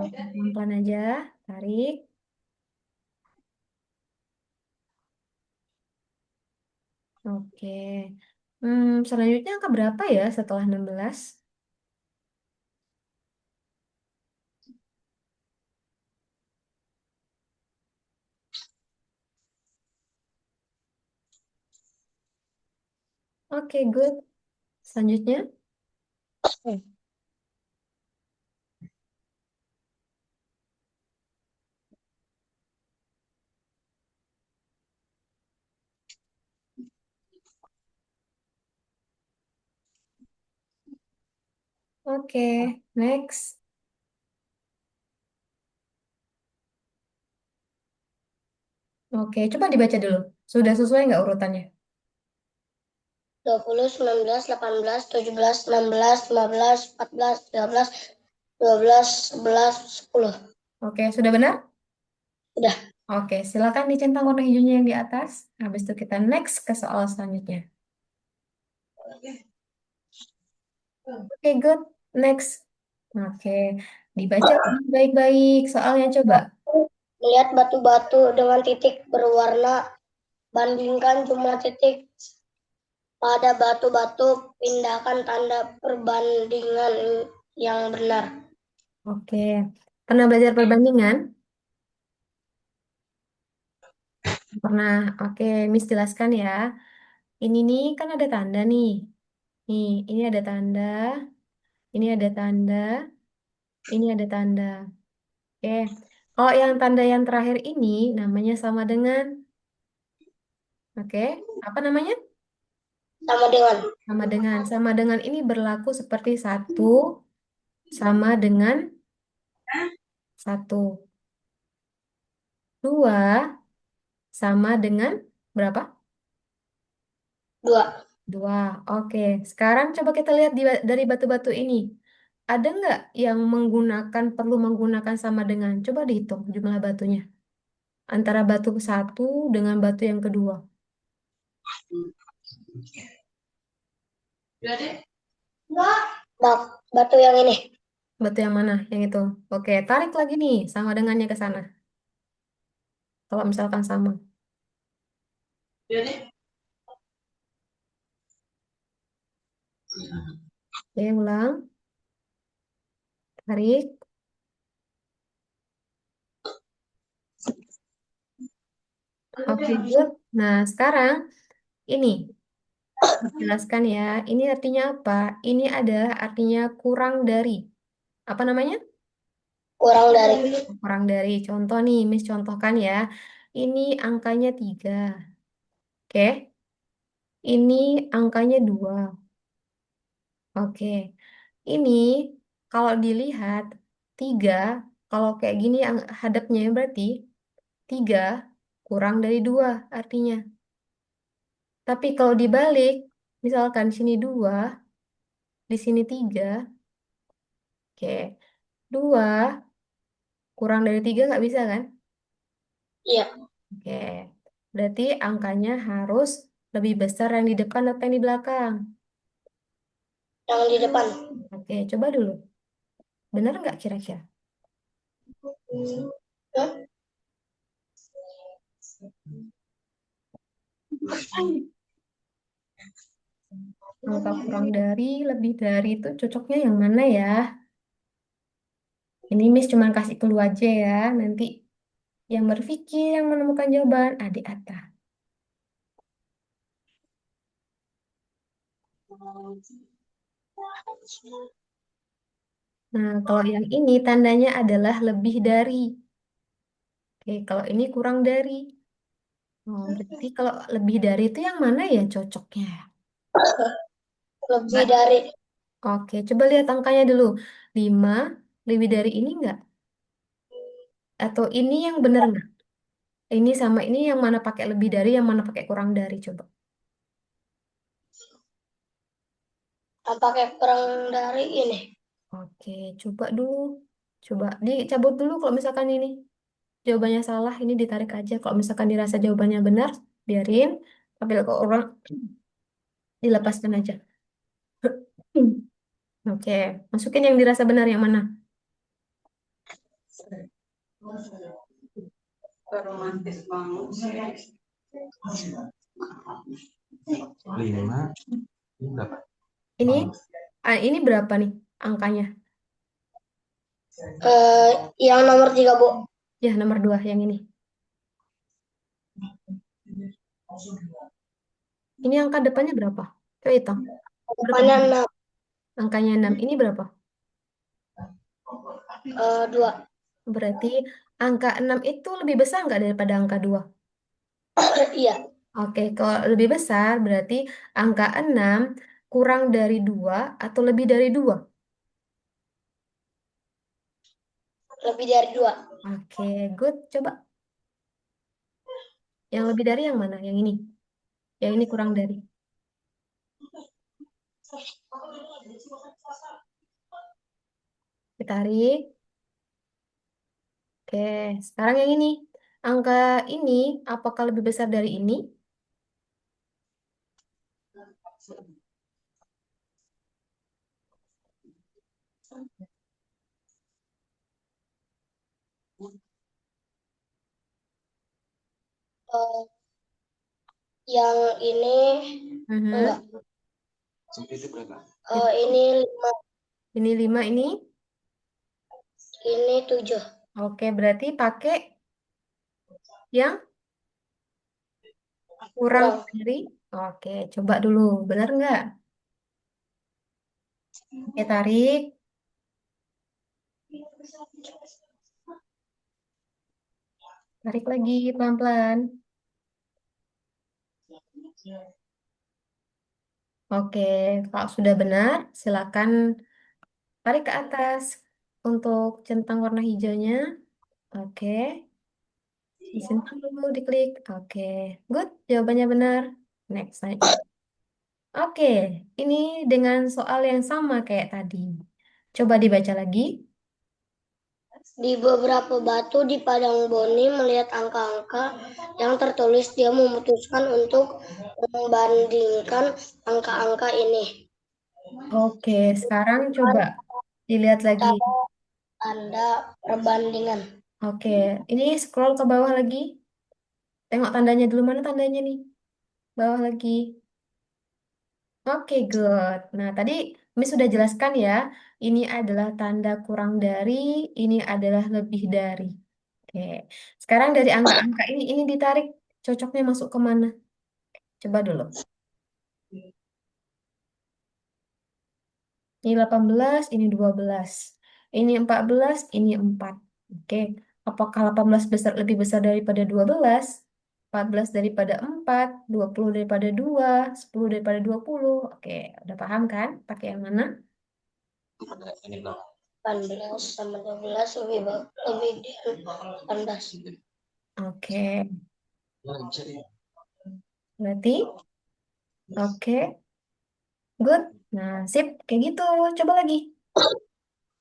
Oke, pelan-pelan aja. Tarik. Oke. Selanjutnya angka berapa ya setelah 16? Oke, good. Selanjutnya. Oke, next. Oke, coba dibaca dulu. Sudah sesuai nggak urutannya? 20, 19, 18, 17, 16, 15, 14, 13, 12, 11, 10. Oke, sudah benar? Udah. Oke, silakan dicentang warna hijaunya yang di atas. Habis itu kita next ke soal selanjutnya. Oke, good. Next. Oke, dibaca lagi baik-baik soalnya coba. Melihat batu-batu dengan titik berwarna, bandingkan jumlah titik pada batu-batu, pindahkan tanda perbandingan yang benar. Oke, pernah belajar perbandingan? Pernah. Oke, Miss jelaskan ya. Ini nih kan ada tanda nih. Nih, ini ada tanda, ini ada tanda, ini ada tanda. Oke. Kalau yang tanda yang terakhir ini namanya sama dengan, oke, apa namanya? Sama dengan ini berlaku seperti satu sama dengan satu. Dua sama dengan berapa? 2. Dua. Oke. Sekarang coba kita lihat dari batu-batu ini. Ada nggak yang perlu menggunakan sama dengan? Coba dihitung jumlah batunya. Antara batu satu dengan batu yang kedua. Batu yang ini. Batu yang mana? Yang itu. Oke, tarik lagi nih sama dengannya ke sana. Kalau misalkan sama. Oke, ulang. Tarik. Oke, good. Nah, sekarang ini jelaskan ya. Ini artinya apa? Ini adalah artinya kurang dari. Apa namanya? Kurang dari. Kurang dari. Contoh nih, Miss contohkan ya. Ini angkanya 3. Oke. Ini angkanya 2. Oke. Ini kalau dilihat 3, kalau kayak gini hadapnya berarti 3 kurang dari 2 artinya. Tapi kalau dibalik, misalkan sini 2, di sini 3, oke. 2 kurang dari 3 nggak bisa kan? Iya, Oke. Berarti angkanya harus lebih besar yang di depan atau yang di belakang. yang di depan. Oke, coba dulu. Benar nggak kira-kira? Hah? Angka kurang dari, lebih dari itu cocoknya yang mana ya? Ini Miss cuma kasih clue aja ya. Nanti yang berpikir, yang menemukan jawaban, adik Ata. Nah, kalau yang ini tandanya adalah lebih dari. Oke, kalau ini kurang dari. Oh, berarti kalau lebih dari itu yang mana ya cocoknya? Lebih Mbak. dari Oke, coba lihat angkanya dulu. 5 lebih dari ini enggak? Atau ini yang benar nggak? Ini sama ini yang mana pakai lebih dari, yang mana pakai kurang dari, coba. pakai kurang dari ini. Oke, coba dulu. Coba dicabut dulu kalau misalkan ini jawabannya salah, ini ditarik aja. Kalau misalkan dirasa jawabannya benar, biarin. Tapi kalau orang dilepaskan aja. Oke, masukin yang dirasa benar yang mana? Romantis banget. 5. Ini berapa? Ini, ini berapa nih angkanya? Yang nomor 3, Bu. Ya, nomor 2 yang ini. Ini angka depannya berapa? Coba hitung. Berapa Depannya banyak? 6, Angkanya 6. Ini berapa? 2. Berarti angka 6 itu lebih besar nggak daripada angka 2? Iya, Oke, kalau lebih besar berarti angka 6 kurang dari 2 atau lebih dari 2. lebih dari 2. Oke, good. Coba. Yang lebih dari yang mana? Yang ini. Yang ini kurang dari. Ditarik. Oke, sekarang yang ini. Angka ini apakah lebih besar dari ini? Eh, yang ini enggak. Mhm. Itu berapa? Ini 5, Ini 5 ini. ini 7. Oke, berarti pakai yang kurang Kurang. dari. Oke, coba dulu. Benar nggak? Oke, tarik. Tarik lagi pelan-pelan. Oke, kalau sudah benar, silakan tarik ke atas untuk centang warna hijaunya. Oke, disimpan dulu, diklik. Oke, good. Jawabannya benar. Next saja. Oke, ini dengan soal yang sama kayak tadi. Coba dibaca lagi. Di beberapa batu di Padang Boni melihat angka-angka yang tertulis, dia memutuskan untuk membandingkan angka-angka ini. Oke, sekarang coba dilihat lagi. Tanda perbandingan. Oke, ini scroll ke bawah lagi. Tengok tandanya dulu, mana tandanya nih? Bawah lagi. Oke, good. Nah, tadi Miss sudah jelaskan ya. Ini adalah tanda kurang dari, ini adalah lebih dari. Oke. Sekarang dari angka-angka ini ditarik, cocoknya masuk ke mana? Coba dulu. Ini 18, ini 12. Ini 14, ini 4. Oke. Apakah 18 besar lebih besar daripada 12? 14 daripada 4, 20 daripada 2, 10 daripada 20. Oke, udah paham kan? Pakai yang mana? Ini belakang. 18 sama 12 lebih dari 18. Oke, Nah, bisa ya. berarti oke, good. Nah, sip, kayak gitu. Coba lagi.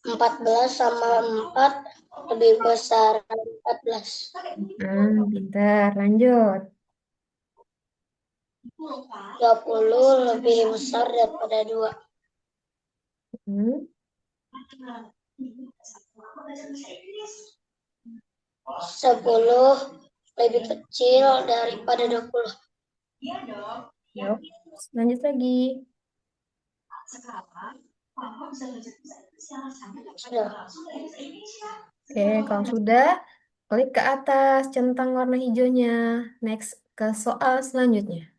14 sama 4 lebih besar 14. Pintar. Lanjut. 20 lebih besar daripada 2. Hmm, 10 lebih kecil daripada 20. yuk. Lanjut lagi. Sudah. Oke, kalau sudah, klik ke atas centang warna hijaunya. Next ke soal selanjutnya.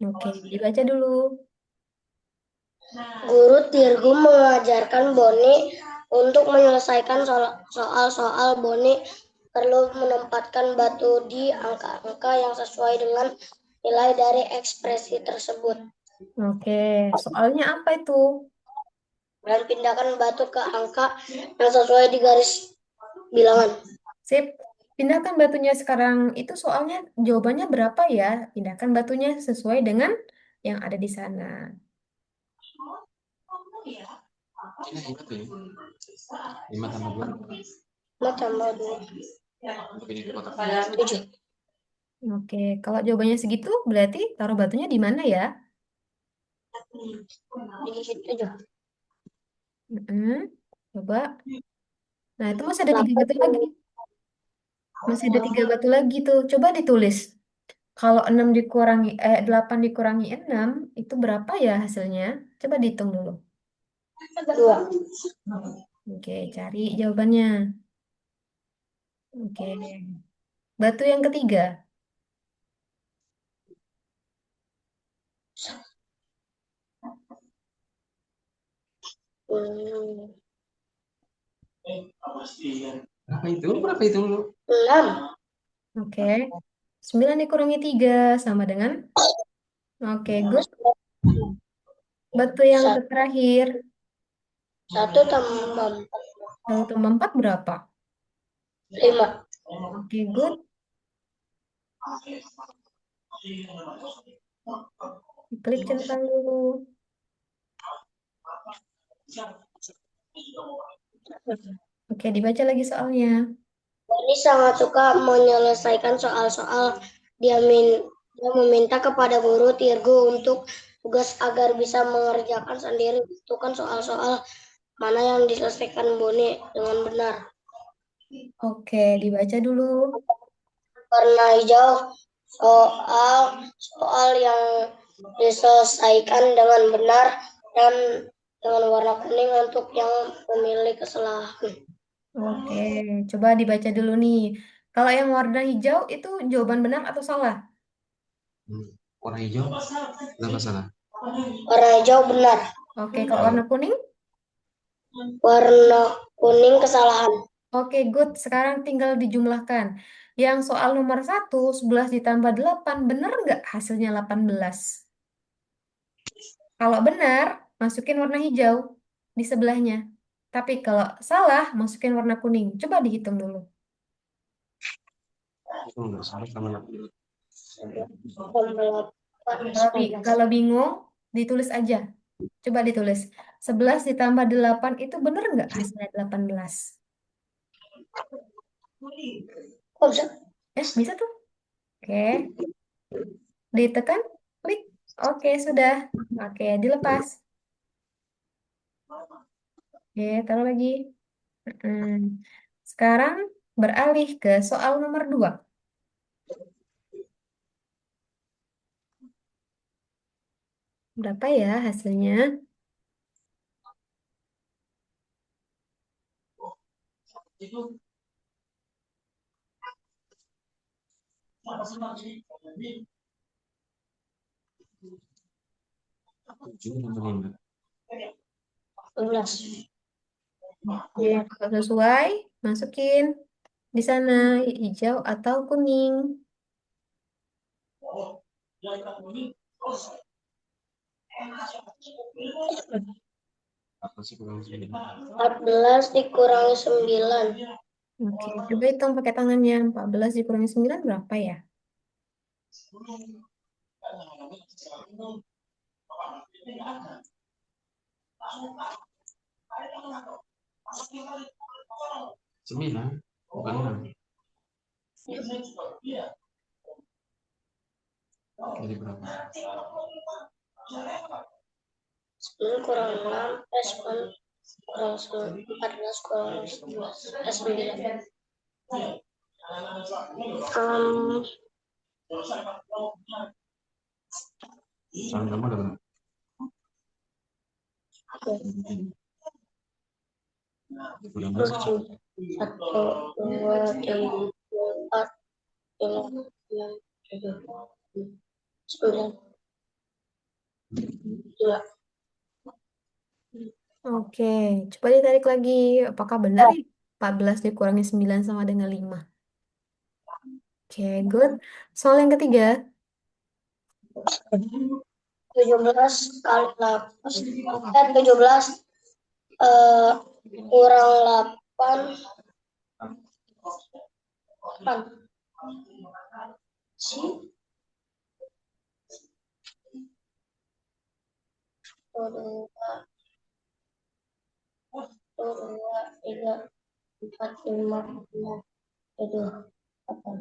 Oke, dibaca dulu. Guru Tirgu mengajarkan Boni untuk menyelesaikan soal-soal. Boni perlu menempatkan batu di angka-angka yang sesuai dengan nilai dari ekspresi tersebut. Oke, soalnya apa itu? Dan pindahkan batu ke angka yang sesuai di garis bilangan. Sip. Pindahkan batunya sekarang. Itu soalnya jawabannya berapa ya? Pindahkan batunya sesuai dengan yang ada di sana. Ini berapa ya? 5 tambah 2. 5 tambah 2. Ini di kotak. 7. Oke, kalau jawabannya segitu, berarti taruh batunya di mana ya? Di 7. Coba. Nah, itu masih ada 3 batu lagi. Masih ada 3 batu lagi tuh. Coba ditulis. Kalau 8 dikurangi 6, itu berapa ya hasilnya? Coba dihitung dulu. 2. Oke, cari jawabannya. Oke. Batu yang ketiga. Berapa itu? Berapa itu dulu? 6. Oke. 9 dikurangi 3 sama dengan? Oke, good. Batu yang terakhir. 1 tambah 1 tambah 4 berapa? 5. Oke, good. Klik centang dulu. Oke, dibaca lagi soalnya. Boni sangat suka menyelesaikan soal-soal. Dia meminta kepada guru Tirgu untuk tugas agar bisa mengerjakan sendiri. Tentukan soal-soal mana yang diselesaikan Boni dengan benar. Oke, dibaca dulu. Warna hijau soal yang diselesaikan dengan benar, dan dengan warna kuning untuk yang memilih kesalahan. Oke, coba dibaca dulu nih. Kalau yang warna hijau itu jawaban benar atau salah? Warna hijau. Nggak masalah. Warna hijau benar. Oke, kalau warna kuning? Warna kuning kesalahan. Oke, good. Sekarang tinggal dijumlahkan. Yang soal nomor 1, 11 ditambah 8, benar nggak hasilnya 18? Kalau benar, masukin warna hijau di sebelahnya. Tapi kalau salah, masukin warna kuning. Coba dihitung dulu. Itu nggak salah sama Kalau bingung, ditulis aja. Coba ditulis. 11 ditambah 8 itu benar nggak hasilnya 18? Kok bisa? Bisa tuh. Oke. Ditekan, klik. Oke, sudah. Oke, dilepas. Oke, taruh lagi. Hmm. Sekarang beralih ke soal nomor 2. Berapa ya hasilnya? lima. 12. Oke, kalau sesuai, masukin. di sana, hijau atau kuning? Apa sih kurang sih? 14 dikurangi 9. Oke, coba hitung pakai tangannya. 14 dikurangi 9 berapa ya? Sembilan, bukan enam. Jadi berapa? 10 kurang 6, 10 kurang 14 kurang 11, 9. Um, Soal kamu ada berapa? Kurang berapa? 1, 2, 3, 4, 5, 6, 7, 9, 2. Oke, coba ditarik lagi. Apakah benar ya? 14 dikurangi 9 sama dengan 5. Oke, good. Soal yang ketiga. 17 kali 8, 17 kurang 8, 8. Satu, dua, tiga, empat, lima, enam, tujuh, delapan.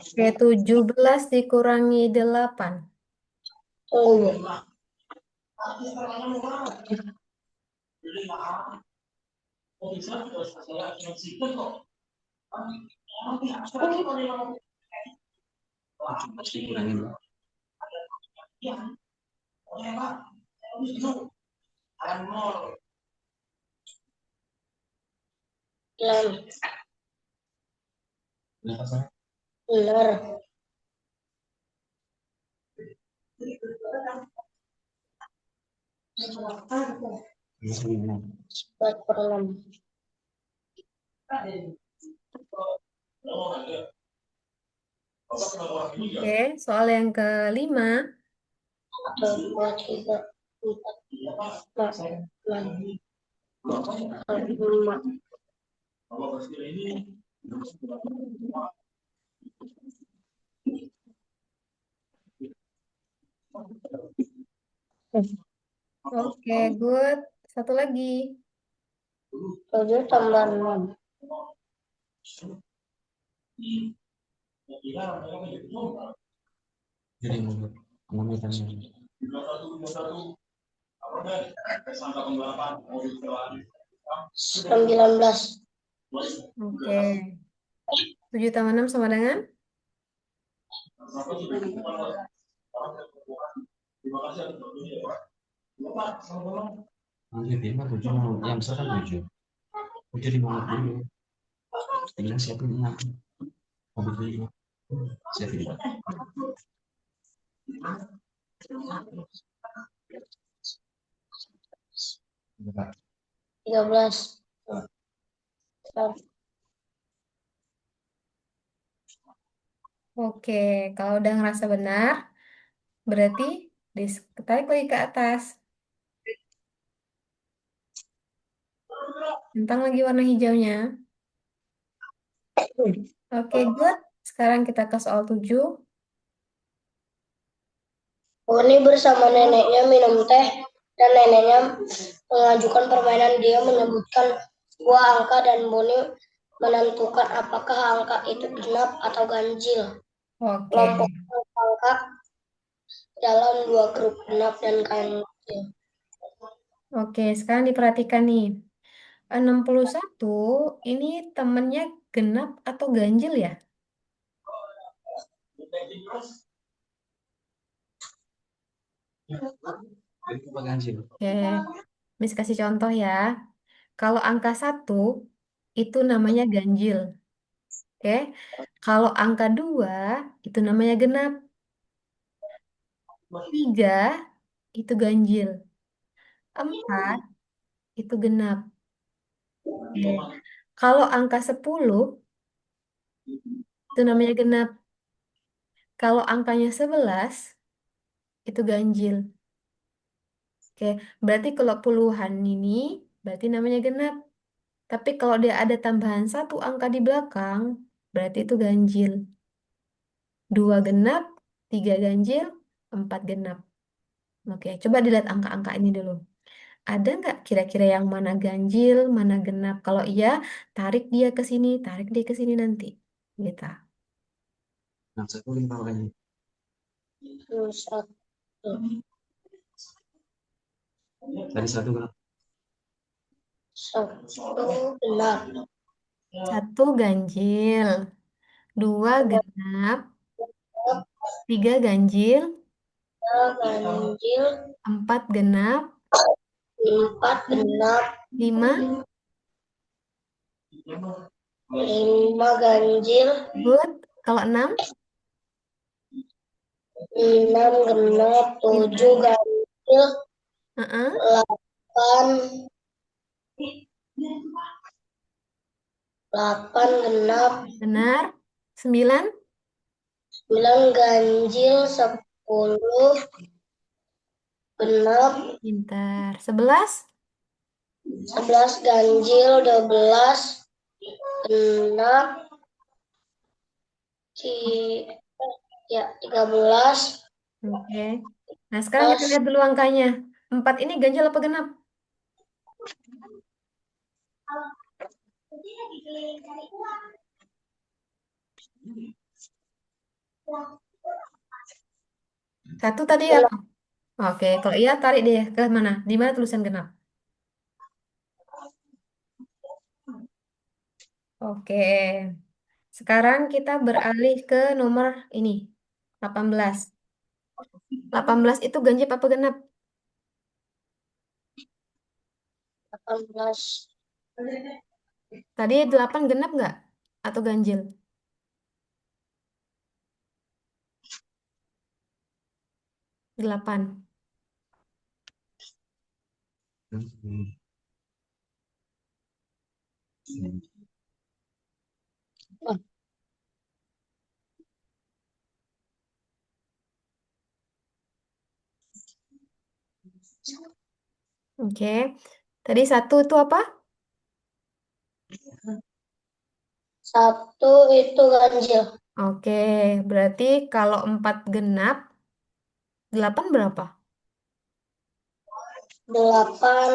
Oke, 17 dikurangi 8. Tunggu. Pasti kurangin. 6. Berapa sih? Benar. Sembilan. 4 per 6. Oke, soal yang kelima. 1, 2, 3, 4, 5, 6, 5. Oke, good. Satu lagi. 7 tambah 6. Jadi menurut enam ditanya. 19. Oke. 7 tambah 6 sama dengan? Nanti lima tujuh yang besar kan tujuh. Tujuh lima dulu. Tinggal siapin enam. Habis lima. Siapin lima. 13. Oke, kalau udah ngerasa benar, berarti ditarik lagi ke atas. Tentang lagi warna hijaunya. Oke, good. Sekarang kita ke soal 7. Boni bersama neneknya minum teh dan neneknya mengajukan permainan. Dia menyebutkan sebuah angka dan Boni menentukan apakah angka itu genap atau ganjil. Oke. Kelompok angka dalam dua grup genap dan ganjil. Oke, sekarang diperhatikan nih. 61 ini temennya genap atau ganjil ya? Itu ganjil. Oke, Miss kasih contoh ya. Kalau angka 1 itu namanya ganjil. Oke. Kalau angka 2 itu namanya genap. 3 itu ganjil. 4 itu genap. Oke. Kalau angka 10 itu namanya genap. Kalau angkanya 11 itu ganjil. Oke, berarti kalau puluhan ini berarti namanya genap. Tapi kalau dia ada tambahan satu angka di belakang, berarti itu ganjil. 2 genap, 3 ganjil, 4 genap. Oke, coba dilihat angka-angka ini dulu. Ada nggak kira-kira yang mana ganjil, mana genap? Kalau iya, tarik dia ke sini nanti. Gitu. Nah, satu lima kayaknya. Terus satu. Tadi satu kan? Satu genap. 1 ganjil, 2 genap, 3 ganjil, Tiga ganjil. 4 genap, Empat genap. 5 Lima ganjil. good. Kalau 6, Enam genap. Tujuh pintar. ganjil. Heeh, Delapan. Delapan genap. benar. 9, Sembilan ganjil. Sepuluh genap. pintar. 11, Sebelas ganjil. 12 genap. Si ya 13. oke. Nah, sekarang kita lihat dulu angkanya. 4 ini ganjil apa genap? Satu tadi apa? Oke, kalau iya tarik deh ke mana? Di mana tulisan genap? Oke. Sekarang kita beralih ke nomor ini. 18. 18 itu ganjil apa genap? 18. Tadi 8 genap nggak? Atau ganjil? 8. Oke. Tadi 1 itu apa? Satu itu ganjil. Oke, berarti kalau 4 genap, 8 berapa? Delapan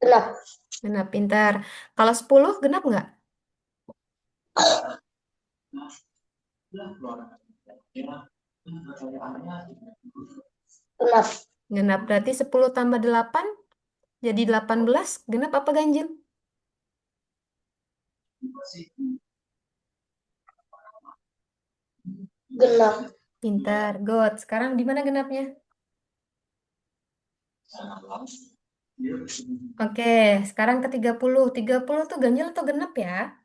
genap. Genap, pintar. Kalau 10 genap nggak? Genap. Genap, berarti 10 tambah 8 jadi 18. Genap apa ganjil? Genap. Pintar, God. Sekarang di mana genapnya? Oke, sekarang ke 30. 30 tuh ganjil atau genap ya?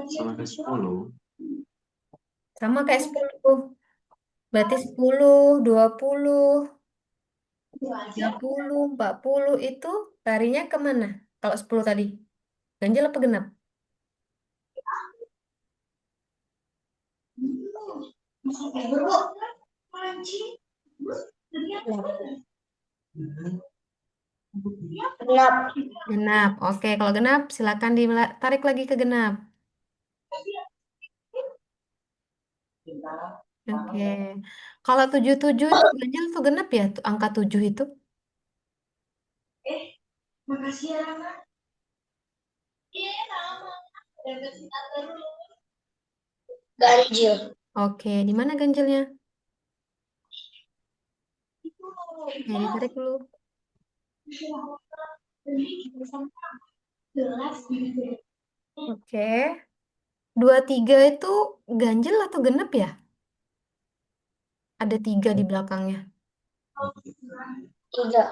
Sama ke 10. Sama kayak 10. Berarti 10, 20, 30, 40 itu larinya kemana? Kalau 10 tadi. Ganjil apa genap? Genap. Genap. Oke, kalau genap silakan ditarik lagi ke genap. Oke. Kalau 77 itu ganjil atau genap ya? Angka 7 itu? Ganjil. Oke, di mana ganjilnya? Oke, ditarik dulu. Oke. 23 itu ganjil atau genap ya? Ada 3 di belakangnya. 3.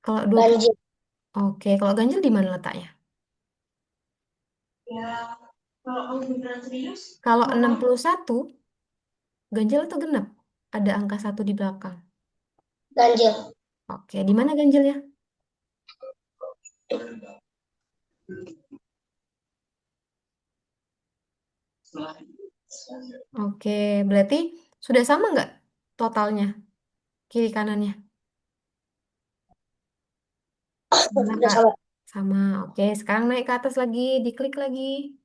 Kalau 20, Ganjil. oke. Kalau ganjil di mana letaknya? Kalau 61, ganjil itu genap. Ada angka 1 di belakang. Ganjil. Oke, di mana ganjilnya? Oke, berarti sudah sama nggak totalnya, kiri kanannya? Sama, Udah Kak. sama. Sama, oke. Sekarang naik ke atas lagi, diklik lagi.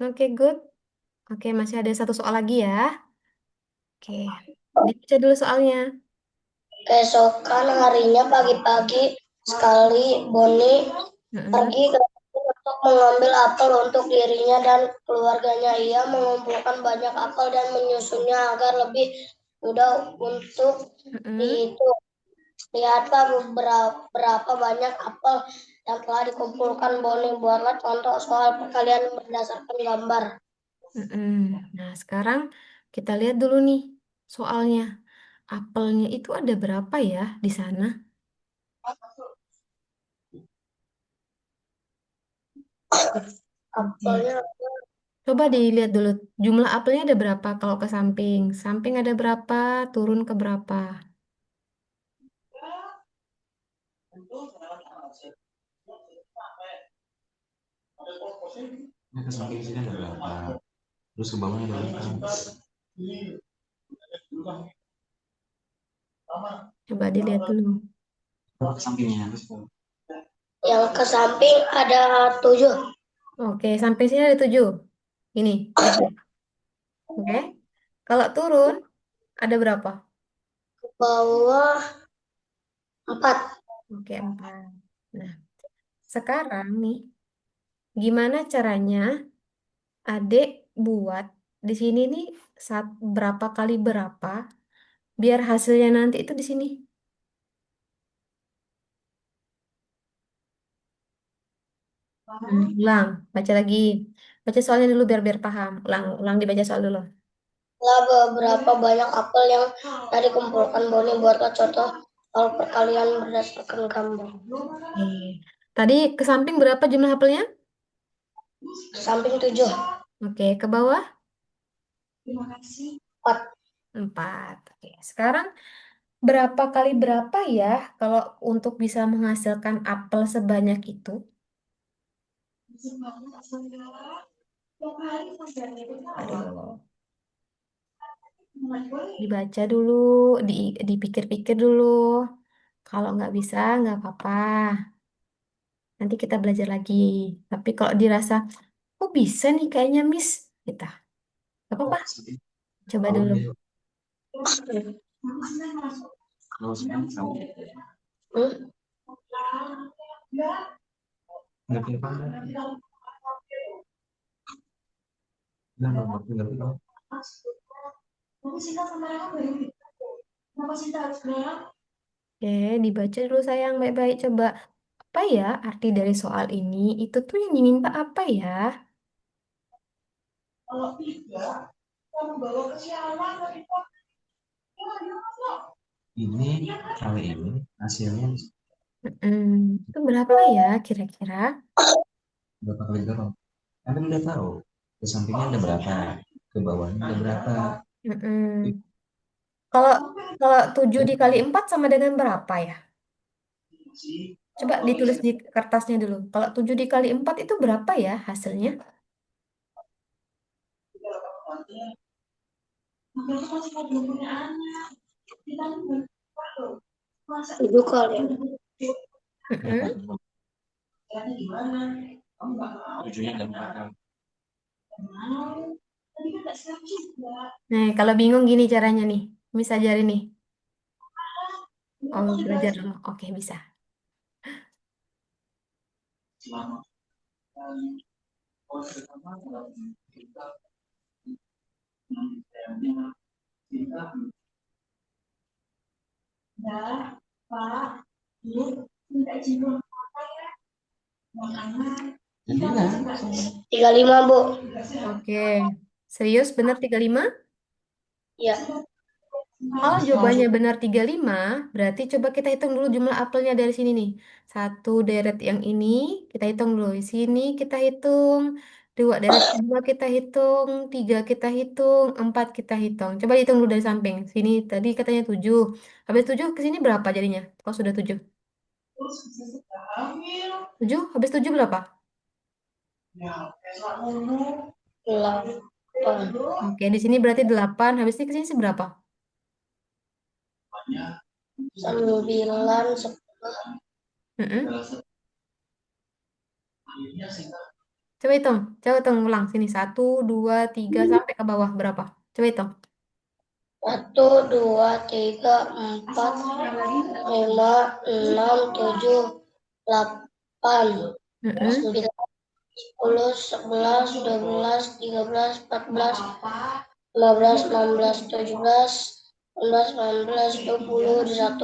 Oke, good. Oke, masih ada satu soal lagi ya. Oke, dibaca dulu soalnya. Keesokan harinya pagi-pagi sekali Boni Mm-mm, pergi ke kebun untuk mengambil apel untuk dirinya dan keluarganya. Ia mengumpulkan banyak apel dan menyusunnya agar lebih mudah untuk mm-mm, dihitung. Lihatlah berapa banyak apel yang telah dikumpulkan Boni. Buatlah contoh soal perkalian berdasarkan gambar. mm-mm. Nah, sekarang kita lihat dulu nih soalnya. Apelnya itu ada berapa ya di sana? Oke. Apelnya Coba dilihat dulu jumlah apelnya ada berapa kalau ke samping. Samping ada berapa, turun ke berapa. Nah, ke samping sini ada berapa? Terus ke bawahnya ada berapa? Coba dilihat dulu. Ke sampingnya. yang ke samping ada 7. Oke, sampai sini ada 7. Ini, 7. Oke. Kalau turun, ada berapa? Ke bawah 4. Oke, 4. Nah, sekarang nih, gimana caranya adik buat di sini nih berapa kali berapa, biar hasilnya nanti itu di sini. Ulang, baca lagi. Baca soalnya dulu biar paham. Ulang dibaca soal dulu. Setelah beberapa banyak apel yang tadi kumpulkan Boni buatlah contoh soal perkalian berdasarkan gambar. Oke. Tadi ke samping berapa jumlah apelnya? Samping 7. Oke, ke bawah 4. 4. Oke, sekarang berapa kali berapa ya kalau untuk bisa menghasilkan apel sebanyak itu? Aduh, dibaca dulu, dipikir-pikir dulu. Kalau nggak bisa, nggak apa-apa. Nanti kita belajar lagi. Tapi kalau dirasa, kok bisa nih kayaknya Miss? Kita, nggak apa-apa. Coba dulu. Kalau sekarang kamu Hmm? ngerti apa? Nah, ngerti dong. Oke, dibaca dulu sayang baik-baik. Coba, apa ya arti dari soal ini? Itu tuh yang diminta apa ya? Ini kali ini hasilnya Itu berapa ya kira-kira? berapa kali berapa? Kan udah tahu. Ke sampingnya ada berapa? Ke bawahnya ada berapa? Mm-mm. Kalau kalau 7 dikali 4 sama dengan berapa ya? Coba ditulis di kertasnya dulu. Kalau 7 dikali 4 itu berapa ya hasilnya? Tujuh kali. Mm-mm. Tujuhnya ada empat kali. Nah, kalau bingung gini caranya nih. Bisa ajarin nih. Oh, belajar dulu. Oke, bisa. Jadi lah, 35, Bu. Oke. Serius benar 35? Ya, Kalau jawabannya benar 35, berarti coba kita hitung dulu jumlah apelnya dari sini nih. Satu deret yang ini, kita hitung dulu. Di sini kita hitung. Dua deret kedua kita hitung. Tiga kita hitung. Empat kita hitung. Coba hitung dulu dari samping. Sini tadi katanya 7. Habis 7 ke sini berapa jadinya? Kalau sudah 7. 7? Habis 7 berapa? 8, Oke, di sini berarti 8. Habis ini ke sini seberapa? 9, Mm-mm. Coba hitung ulang sini. Satu, dua, tiga, sampai ke bawah berapa? Coba hitung. 1, 2, 3, 4, 5, 6, 7, 8, Mm-mm. 9, 10, 11, 12, 13, 14, 15, 16, 17, 18, 19, 20, 21,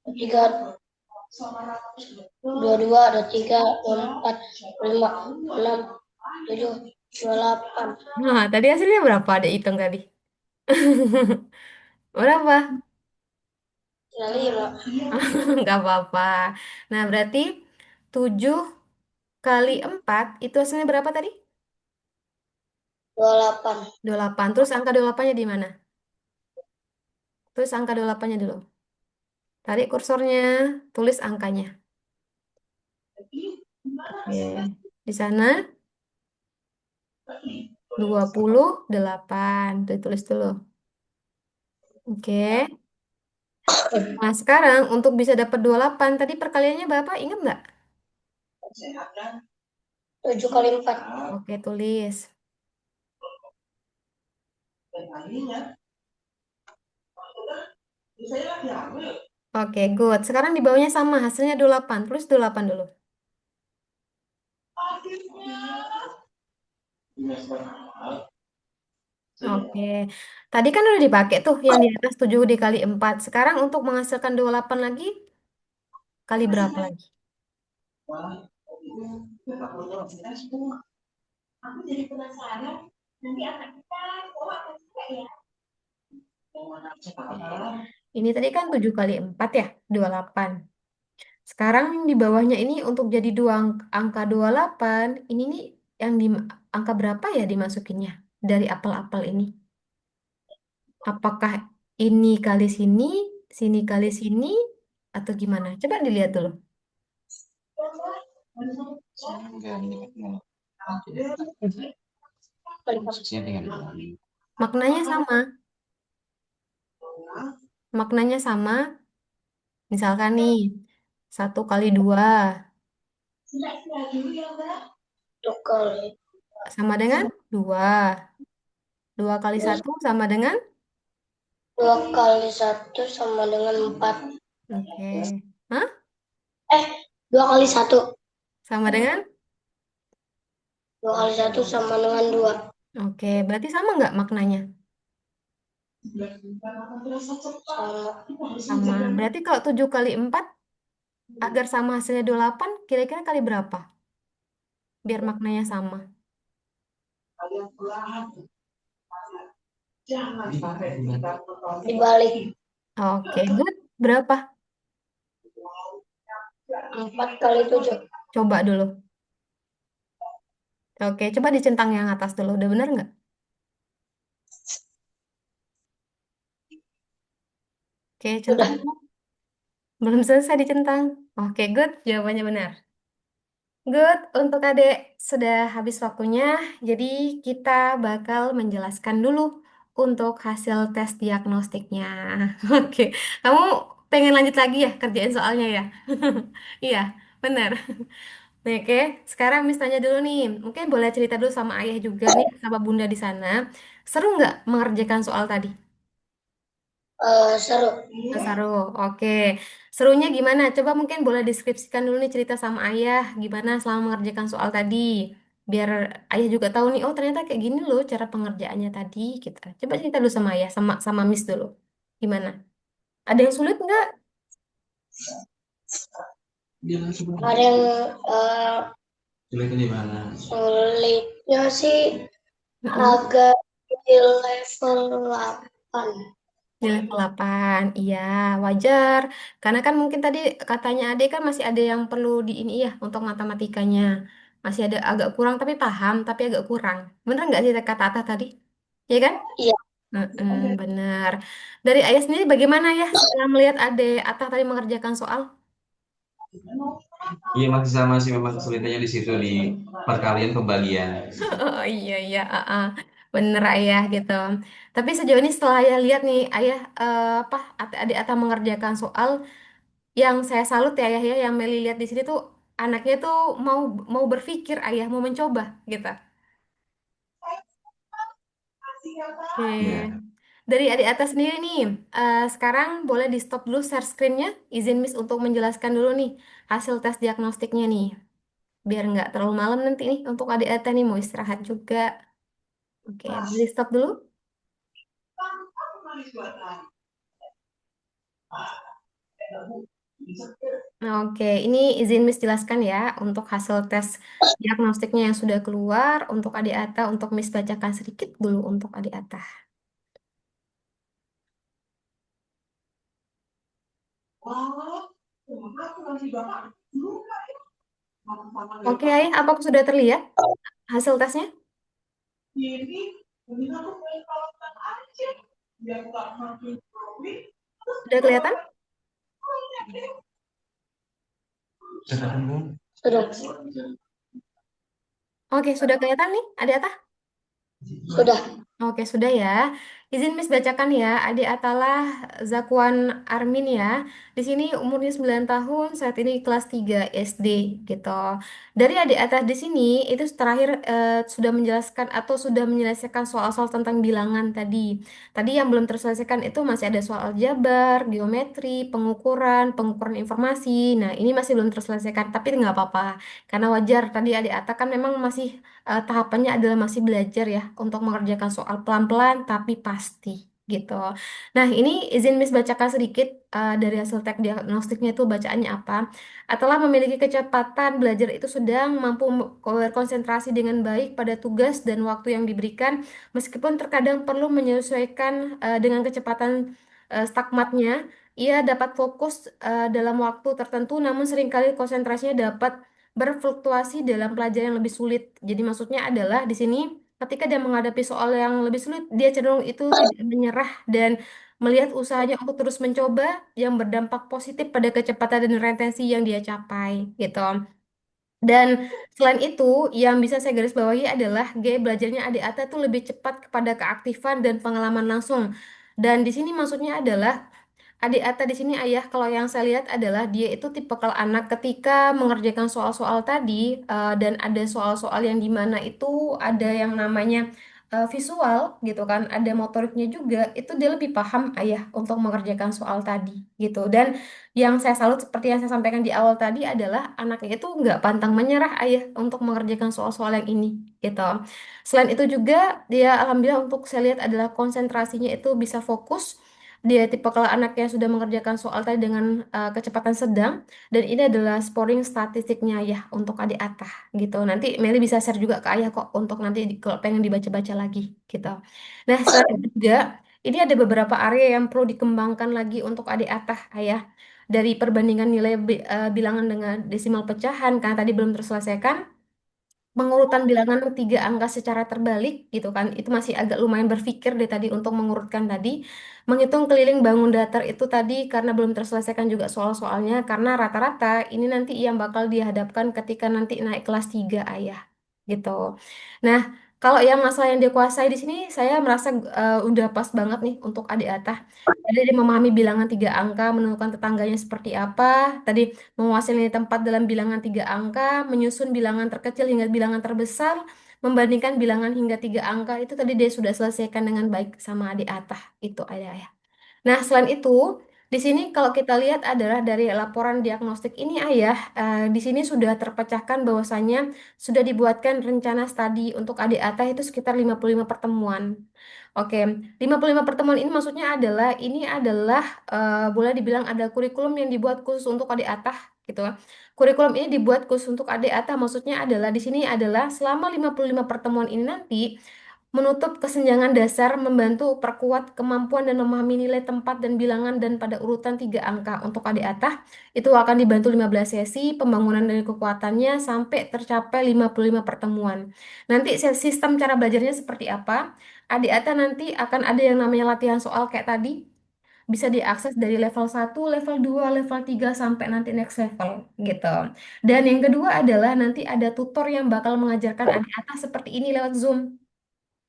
23, 22, 23, 24, 25, 26, 7, 28. Nah, tadi hasilnya berapa? Ada hitung tadi. Berapa? Kali 5, Nggak apa-apa. Nah, berarti 7 kali 4 itu hasilnya berapa tadi? 28. 28. Terus angka 28-nya di mana? Tulis angka 28-nya dulu. Tarik kursornya, tulis angkanya. Oke. Di sana 28. Tuh, tulis dulu. Oke. Nah, sekarang untuk bisa dapat 28, tadi perkaliannya Bapak ingat nggak? 7 kali 4. Oke, tulis. Oke, good. Sekarang di bawahnya sama, hasilnya 28. Tulis 28 dulu. Oke. Tadi kan udah dipakai tuh yang di atas 7 dikali 4. Sekarang untuk menghasilkan 28 lagi, kali berapa lagi? Oke. Ini tadi kan 7 kali 4 ya, 28. Sekarang yang di bawahnya ini untuk jadi angka 28, ini nih yang di angka berapa ya dimasukinnya dari apel-apel ini? Apakah ini kali sini kali sini, atau gimana? Coba dilihat dulu. Maknanya sama. Maknanya sama. Misalkan nih, 1 kali 2 1 kali sama dengan 2. 2 kali 1 sama dengan? 2 kali 1 sama dengan 4. Oke. Hah? 2 kali 1. Sama dengan? 2 kali 1 sama dengan 2. Oke, berarti sama nggak maknanya? Sama. Sama. Berarti kalau 7 kali 4 agar sama hasilnya 28, kira-kira kali berapa? Biar maknanya sama. Dibalik. Oke, good. Berapa? 4 kali 7. Coba dulu. Oke, coba dicentang yang atas dulu. Udah bener nggak? Oke, centang. Udah. Belum selesai dicentang. Oke, good. Jawabannya benar. Good. Untuk adik, sudah habis waktunya. Jadi, kita bakal menjelaskan dulu untuk hasil tes diagnostiknya. Oke, kamu pengen lanjut lagi ya kerjain soalnya ya? Iya, benar. Nah, oke, sekarang Miss tanya dulu nih. Mungkin boleh cerita dulu sama ayah juga nih, sama bunda di sana. Seru nggak mengerjakan soal tadi? Seru. Seru, oke. Serunya gimana? Coba mungkin boleh deskripsikan dulu nih cerita sama ayah. Gimana selama mengerjakan soal tadi. Biar ayah juga tahu nih, oh ternyata kayak gini loh cara pengerjaannya tadi. Gitu. Coba cerita dulu sama ayah, sama Miss dulu. Gimana? Ada yang sulit nggak? Ada yang sulit. Ya sih Mm-mm. agak di level 8. Di level 8, iya wajar. Karena kan mungkin tadi katanya Ade kan masih ada yang perlu di ini ya untuk matematikanya. Masih ada agak kurang tapi paham, tapi agak kurang. Bener nggak sih kata Ata tadi? Iya kan? Iya, Mm-mm, bener. Dari Ayah sendiri bagaimana ya setelah melihat Ade Ata tadi mengerjakan soal? Iya masih sama sih, memang kesulitannya di situ di perkalian pembagian. Oh iya iya, bener Ayah gitu. Tapi sejauh ini setelah Ayah lihat nih, Ayah apa Adik Ata mengerjakan soal yang saya salut ya Ayah ya, yang Meli lihat di sini tuh anaknya tuh mau mau berpikir Ayah mau mencoba gitu. Iya. Oke. Dari adik atas sendiri nih, sekarang boleh di stop dulu share screen-nya. Izin Miss untuk menjelaskan dulu nih hasil tes diagnostiknya nih. Biar nggak terlalu malam nanti nih untuk adik adik nih mau istirahat juga. Oke, boleh di stop dulu. Nah, oke, ini izin Miss jelaskan ya untuk hasil tes diagnostiknya yang sudah keluar untuk adik Ata, untuk Miss bacakan sedikit dulu untuk adik Ata. Oke, Ayah, apakah sudah terlihat hasil tesnya? Sudah kelihatan? sudah. Oke, sudah kelihatan nih, adik Ata? Sudah. Oke, sudah ya. Izin Miss bacakan ya. Adik Atalah Zakwan Armin ya. Di sini umurnya 9 tahun, saat ini kelas 3 SD gitu. Dari adik Atas di sini itu terakhir sudah menjelaskan atau sudah menyelesaikan soal-soal tentang bilangan tadi. Tadi yang belum terselesaikan itu masih ada soal aljabar, geometri, pengukuran informasi. Nah, ini masih belum terselesaikan, tapi nggak apa-apa. Karena wajar tadi adik Ata kan memang masih tahapannya adalah masih belajar ya untuk mengerjakan soal pelan-pelan tapi pasti gitu. Nah, ini izin Miss bacakan sedikit dari hasil tek diagnostiknya itu bacaannya apa. Telah memiliki kecepatan belajar itu sedang mampu berkonsentrasi dengan baik pada tugas dan waktu yang diberikan, meskipun terkadang perlu menyesuaikan dengan kecepatan stakmatnya. Ia dapat fokus dalam waktu tertentu, namun seringkali konsentrasinya dapat berfluktuasi dalam pelajaran yang lebih sulit. Jadi maksudnya adalah di sini ketika dia menghadapi soal yang lebih sulit, dia cenderung itu tidak menyerah dan melihat usahanya untuk terus mencoba yang berdampak positif pada kecepatan dan retensi yang dia capai gitu. Dan selain itu, yang bisa saya garis bawahi adalah gaya belajarnya adik Ata tuh lebih cepat kepada keaktifan dan pengalaman langsung. Dan di sini maksudnya adalah adik Ata di sini ayah, kalau yang saya lihat adalah dia itu tipikal anak ketika mengerjakan soal-soal tadi dan ada soal-soal yang dimana itu ada yang namanya visual gitu kan, ada motoriknya juga, itu dia lebih paham ayah untuk mengerjakan soal tadi gitu. Dan yang saya salut seperti yang saya sampaikan di awal tadi adalah anaknya itu nggak pantang menyerah ayah untuk mengerjakan soal-soal yang ini gitu. Selain itu juga dia alhamdulillah untuk saya lihat adalah konsentrasinya itu bisa fokus, dia tipe kalau anak yang sudah mengerjakan soal tadi dengan kecepatan sedang, dan ini adalah scoring statistiknya ya untuk adik Atah gitu. Nanti Meli bisa share juga ke ayah kok untuk nanti kalau pengen dibaca-baca lagi gitu. Nah, selain itu juga ini ada beberapa area yang perlu dikembangkan lagi untuk adik Atah ayah. Dari perbandingan nilai bilangan dengan desimal pecahan karena tadi belum terselesaikan, pengurutan bilangan tiga angka secara terbalik gitu kan, itu masih agak lumayan berpikir deh tadi untuk mengurutkan tadi, menghitung keliling bangun datar itu tadi karena belum terselesaikan juga soal-soalnya, karena rata-rata ini nanti yang bakal dihadapkan ketika nanti naik kelas 3 ayah gitu. Nah, kalau yang masalah yang dia kuasai di sini saya merasa udah pas banget nih untuk adik Atah. Jadi dia memahami bilangan tiga angka, menentukan tetangganya seperti apa, tadi menguasai nilai tempat dalam bilangan tiga angka, menyusun bilangan terkecil hingga bilangan terbesar, membandingkan bilangan hingga tiga angka, itu tadi dia sudah selesaikan dengan baik sama adik Atah itu ayah. Nah, selain itu, Di sini kalau kita lihat adalah dari laporan diagnostik ini Ayah, di sini sudah terpecahkan bahwasannya sudah dibuatkan rencana studi untuk adik ATA itu sekitar 55 pertemuan. Oke, 55 pertemuan ini maksudnya adalah ini adalah boleh dibilang ada kurikulum yang dibuat khusus untuk adik ATA gitu. Kurikulum ini dibuat khusus untuk adik ATA maksudnya adalah di sini adalah selama 55 pertemuan ini nanti menutup kesenjangan dasar, membantu perkuat kemampuan dan memahami nilai tempat dan bilangan dan pada urutan 3 angka untuk adik atah. Itu akan dibantu 15 sesi pembangunan dari kekuatannya sampai tercapai 55 pertemuan. Nanti sistem cara belajarnya seperti apa? Adik atah nanti akan ada yang namanya latihan soal kayak tadi. Bisa diakses dari level 1, level 2, level 3 sampai nanti next level gitu. Dan yang kedua adalah nanti ada tutor yang bakal mengajarkan adik atah seperti ini lewat Zoom.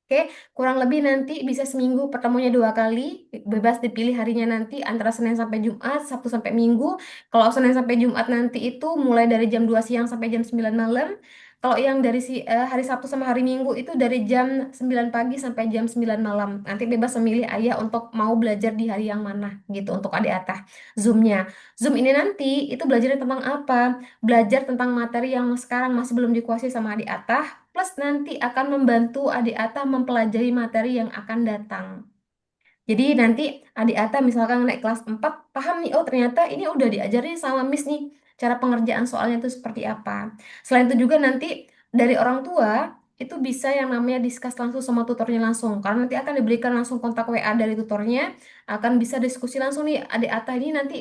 Oke, kurang lebih nanti bisa seminggu pertemuannya 2 kali, bebas dipilih harinya nanti antara Senin sampai Jumat, Sabtu sampai Minggu. Kalau Senin sampai Jumat nanti itu mulai dari jam 2 siang sampai jam 9 malam. Kalau yang dari hari Sabtu sama hari Minggu itu dari jam 9 pagi sampai jam 9 malam. Nanti bebas memilih ayah untuk mau belajar di hari yang mana gitu untuk adik atah. Zoom-nya. Zoom ini nanti itu belajarnya tentang apa? Belajar tentang materi yang sekarang masih belum dikuasai sama adik atah plus nanti akan membantu adik Ata mempelajari materi yang akan datang. Jadi nanti adik Ata misalkan naik kelas 4 paham nih, oh ternyata ini udah diajarin sama Miss nih, cara pengerjaan soalnya itu seperti apa. Selain itu juga nanti dari orang tua itu bisa yang namanya discuss langsung sama tutornya langsung. Karena nanti akan diberikan langsung kontak WA dari tutornya, akan bisa diskusi langsung nih adik Ata ini nanti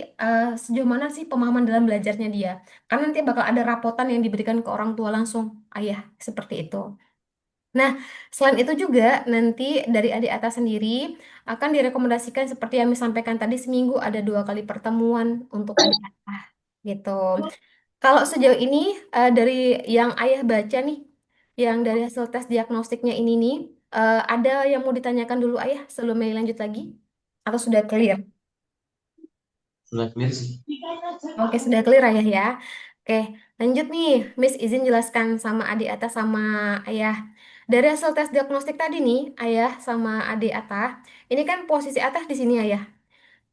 sejauh mana sih pemahaman dalam belajarnya dia. Karena nanti bakal ada rapotan yang diberikan ke orang tua langsung, ayah, seperti itu. Nah, selain itu juga nanti dari adik atas sendiri akan direkomendasikan seperti yang disampaikan tadi seminggu ada 2 kali pertemuan untuk adik atas gitu. Kalau sejauh ini dari yang ayah baca nih, yang dari hasil tes diagnostiknya ini nih, ada yang mau ditanyakan dulu ayah sebelum Mei lanjut lagi? Atau sudah clear? Sudah clear sih. Oke, sudah clear ayah ya. Oke, lanjut nih. Miss izin jelaskan sama adik Ata sama ayah. Dari hasil tes diagnostik tadi nih, ayah sama adik Ata, ini kan posisi Ata di sini ayah.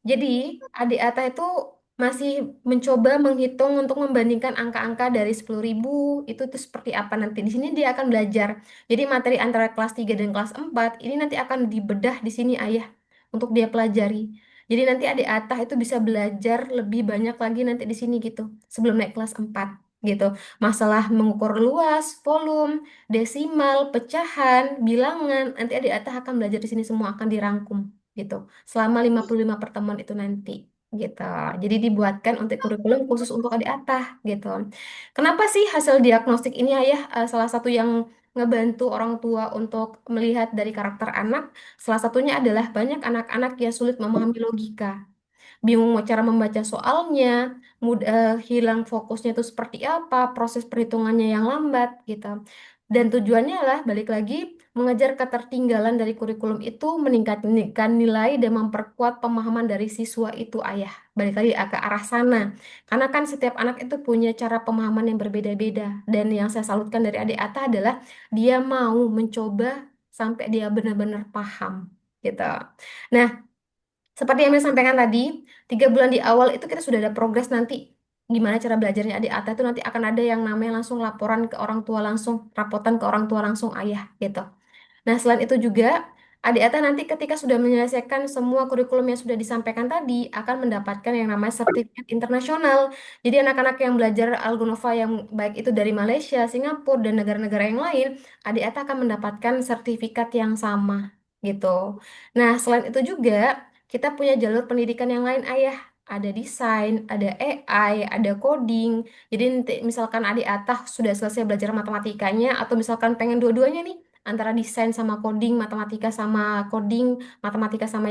Jadi, adik Ata itu masih mencoba menghitung untuk membandingkan angka-angka dari 10.000 itu seperti apa nanti. Di sini dia akan belajar. Jadi materi antara kelas 3 dan kelas 4 ini nanti akan dibedah di sini ayah untuk dia pelajari. Jadi nanti adik Atah itu bisa belajar lebih banyak lagi nanti di sini gitu sebelum naik kelas 4 gitu. Masalah mengukur luas, volume, desimal, pecahan, bilangan, nanti adik Atah akan belajar di sini semua akan dirangkum gitu selama 55 pertemuan itu nanti gitu. Jadi dibuatkan untuk kurikulum khusus untuk adik atah gitu. Kenapa sih hasil diagnostik ini ayah salah satu yang ngebantu orang tua untuk melihat dari karakter anak? Salah satunya adalah banyak anak-anak yang sulit memahami logika, bingung mau cara membaca soalnya, mudah hilang fokusnya itu seperti apa, proses perhitungannya yang lambat gitu. Dan tujuannya adalah balik lagi mengejar ketertinggalan dari kurikulum itu, meningkatkan nilai dan memperkuat pemahaman dari siswa itu ayah. Balik lagi ke arah sana. Karena kan setiap anak itu punya cara pemahaman yang berbeda-beda. Dan yang saya salutkan dari adik Ata adalah dia mau mencoba sampai dia benar-benar paham gitu. Nah, seperti yang saya sampaikan tadi, 3 bulan di awal itu kita sudah ada progres nanti. Gimana cara belajarnya adik Ata itu nanti akan ada yang namanya langsung laporan ke orang tua langsung, rapotan ke orang tua langsung ayah gitu. Nah, selain itu juga adik Ata nanti ketika sudah menyelesaikan semua kurikulum yang sudah disampaikan tadi akan mendapatkan yang namanya sertifikat internasional. Jadi anak-anak yang belajar Algonova yang baik itu dari Malaysia, Singapura, dan negara-negara yang lain, adik Ata akan mendapatkan sertifikat yang sama gitu. Nah, selain itu juga kita punya jalur pendidikan yang lain ayah. Ada desain, ada AI, ada coding. Jadi nanti misalkan adik Atah sudah selesai belajar matematikanya atau misalkan pengen dua-duanya nih antara desain sama coding, matematika sama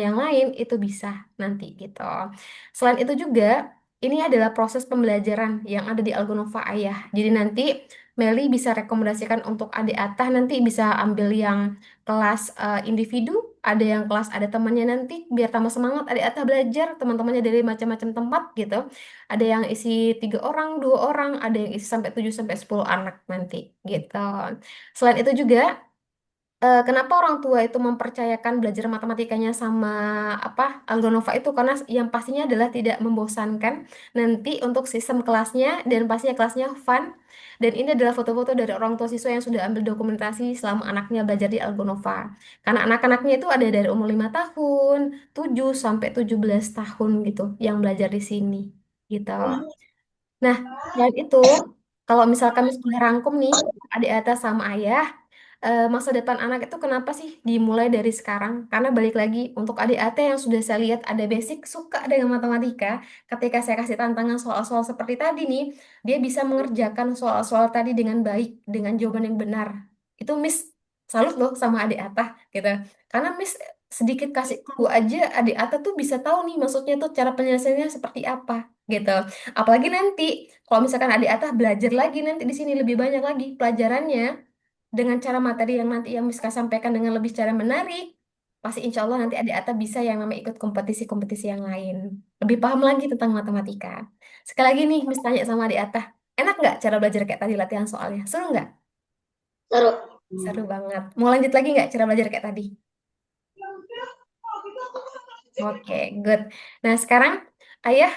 yang lain itu bisa nanti gitu. Selain itu juga ini adalah proses pembelajaran yang ada di Algonova Ayah. Jadi nanti Meli bisa rekomendasikan untuk adik Atah nanti bisa ambil yang kelas individu, ada yang kelas ada temannya nanti biar tambah semangat adik Atah belajar, teman-temannya dari macam-macam tempat gitu. Ada yang isi 3 orang, 2 orang, ada yang isi sampai 7 sampai 10 anak nanti gitu. Selain itu juga kenapa orang tua itu mempercayakan belajar matematikanya sama apa Algonova itu karena yang pastinya adalah tidak membosankan nanti untuk sistem kelasnya dan pastinya kelasnya fun dan ini adalah foto-foto dari orang tua siswa yang sudah ambil dokumentasi selama anaknya belajar di Algonova karena anak-anaknya itu ada dari umur 5 tahun 7 sampai 17 tahun gitu yang belajar di sini gitu. Nah, selain itu, kalau misalkan misalnya rangkum nih, adik atas sama ayah, masa depan anak itu kenapa sih dimulai dari sekarang? Karena balik lagi, untuk adik adik yang sudah saya lihat ada basic suka dengan matematika, ketika saya kasih tantangan soal-soal seperti tadi nih, dia bisa mengerjakan soal-soal tadi dengan baik, dengan jawaban yang benar. Itu Miss salut loh sama adik Ata gitu. Karena Miss sedikit kasih clue aja, adik Ata tuh bisa tahu nih maksudnya tuh cara penyelesaiannya seperti apa gitu. Apalagi nanti kalau misalkan adik Atah belajar lagi nanti di sini lebih banyak lagi pelajarannya dengan cara materi yang nanti yang Miska sampaikan dengan lebih cara menarik. Pasti insya Allah nanti adik Atah bisa yang namanya ikut kompetisi-kompetisi yang lain. Lebih paham lagi tentang matematika. Sekali lagi nih, Mis tanya sama adik Atah, enak nggak cara belajar kayak tadi latihan soalnya? Seru nggak? Taruh. Seru banget. Mau lanjut lagi nggak cara belajar kayak tadi? Oke, good. Nah, sekarang Ayah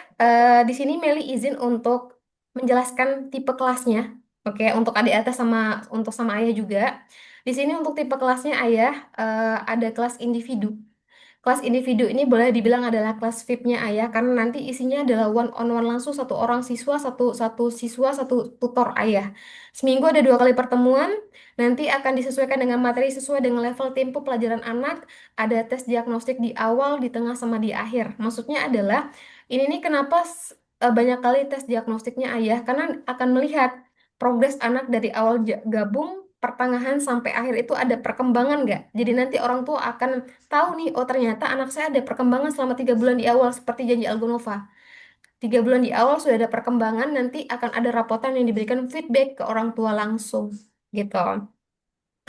di sini Meli izin untuk menjelaskan tipe kelasnya. Oke, untuk adik atas sama untuk sama Ayah juga. Di sini untuk tipe kelasnya Ayah ada kelas individu. Kelas individu ini boleh dibilang adalah kelas VIP-nya ayah karena nanti isinya adalah one on one langsung satu orang siswa satu satu siswa satu tutor ayah. Seminggu ada 2 kali pertemuan. Nanti akan disesuaikan dengan materi sesuai dengan level tempo pelajaran anak. Ada tes diagnostik di awal, di tengah sama di akhir. Maksudnya adalah ini nih kenapa banyak kali tes diagnostiknya ayah karena akan melihat progres anak dari awal gabung pertengahan sampai akhir itu ada perkembangan nggak? Jadi nanti orang tua akan tahu nih, oh ternyata anak saya ada perkembangan selama 3 bulan di awal seperti janji Algonova. 3 bulan di awal sudah ada perkembangan, nanti akan ada rapotan yang diberikan feedback ke orang tua langsung, gitu.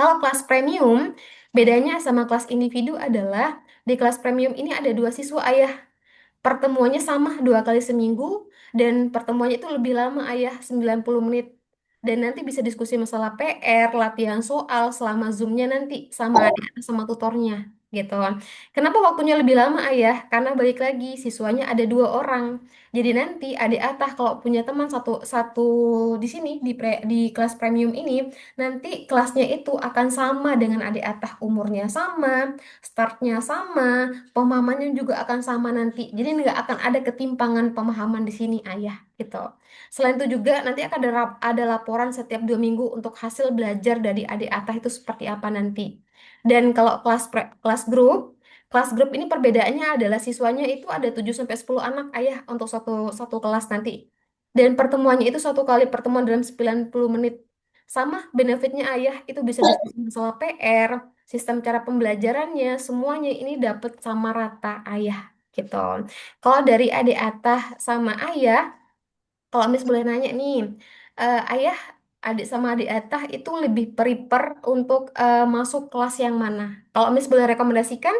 Kalau kelas premium, bedanya sama kelas individu adalah di kelas premium ini ada 2 siswa ayah. Pertemuannya sama 2 kali seminggu dan pertemuannya itu lebih lama ayah 90 menit. Dan nanti bisa diskusi masalah PR, latihan soal selama Zoom-nya nanti sama adik sama tutornya gitu. Kenapa waktunya lebih lama ayah? Karena balik lagi siswanya ada 2 orang. Jadi nanti adik Atah kalau punya teman satu satu di sini di kelas premium ini nanti kelasnya itu akan sama dengan adik Atah umurnya sama, startnya sama, pemahamannya juga akan sama nanti. Jadi nggak akan ada ketimpangan pemahaman di sini, ayah, gitu. Selain itu juga nanti akan ada laporan setiap 2 minggu untuk hasil belajar dari adik Atah itu seperti apa nanti. Dan kalau kelas grup ini perbedaannya adalah siswanya itu ada 7 sampai 10 anak, ayah, untuk satu satu kelas nanti. Dan pertemuannya itu 1 kali pertemuan dalam 90 menit. Sama benefitnya ayah itu bisa diskusi masalah PR, sistem cara pembelajarannya, semuanya ini dapat sama rata ayah gitu. Kalau dari adik Atah sama ayah, kalau Miss boleh nanya nih, ayah, adik sama adik Atah itu lebih prepare untuk masuk kelas yang mana? Kalau Miss boleh rekomendasikan,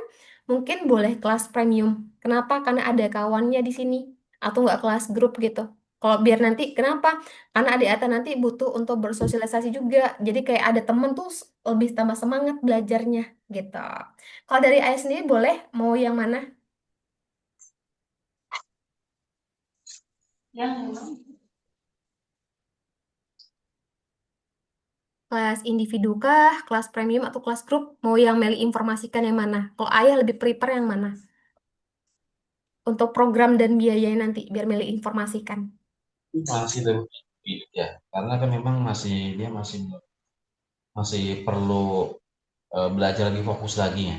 mungkin boleh kelas premium. Kenapa? Karena ada kawannya di sini. Atau nggak kelas grup gitu. Kalau biar nanti, kenapa? Karena adik Atah nanti butuh untuk bersosialisasi juga. Jadi kayak ada temen tuh lebih tambah semangat belajarnya gitu. Kalau dari ayah sendiri boleh, mau yang mana? Kelas individu kah, kelas premium atau kelas grup? Mau yang Meli informasikan yang mana? Kalau ayah lebih prepare yang mana? Untuk program dan biayanya nanti, biar Meli informasikan. Masih lebih ya, karena kan memang dia masih masih perlu belajar lebih fokus lagi ya.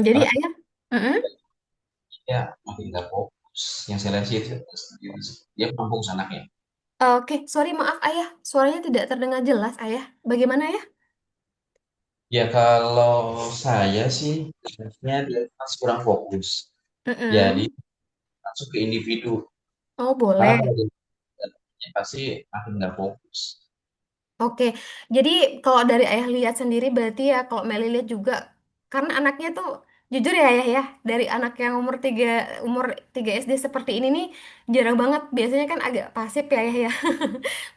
Jadi Karena ayah, mm-mm. dia makin nggak fokus. Yang saya lihat sih dia kurang fokus anaknya. Oke, sorry maaf ayah, suaranya tidak terdengar jelas ayah. Bagaimana ya? Ya kalau saya sih lihatnya dia masih kurang fokus. Jadi Mm-mm. masuk ke individu. Oh Karena boleh. kalau dia pasti makin nggak fokus. Oke, jadi kalau dari ayah lihat sendiri berarti ya kalau Meli lihat juga karena anaknya tuh Jujur ya, dari anak yang umur 3 SD seperti ini nih jarang banget. Biasanya kan agak pasif ya.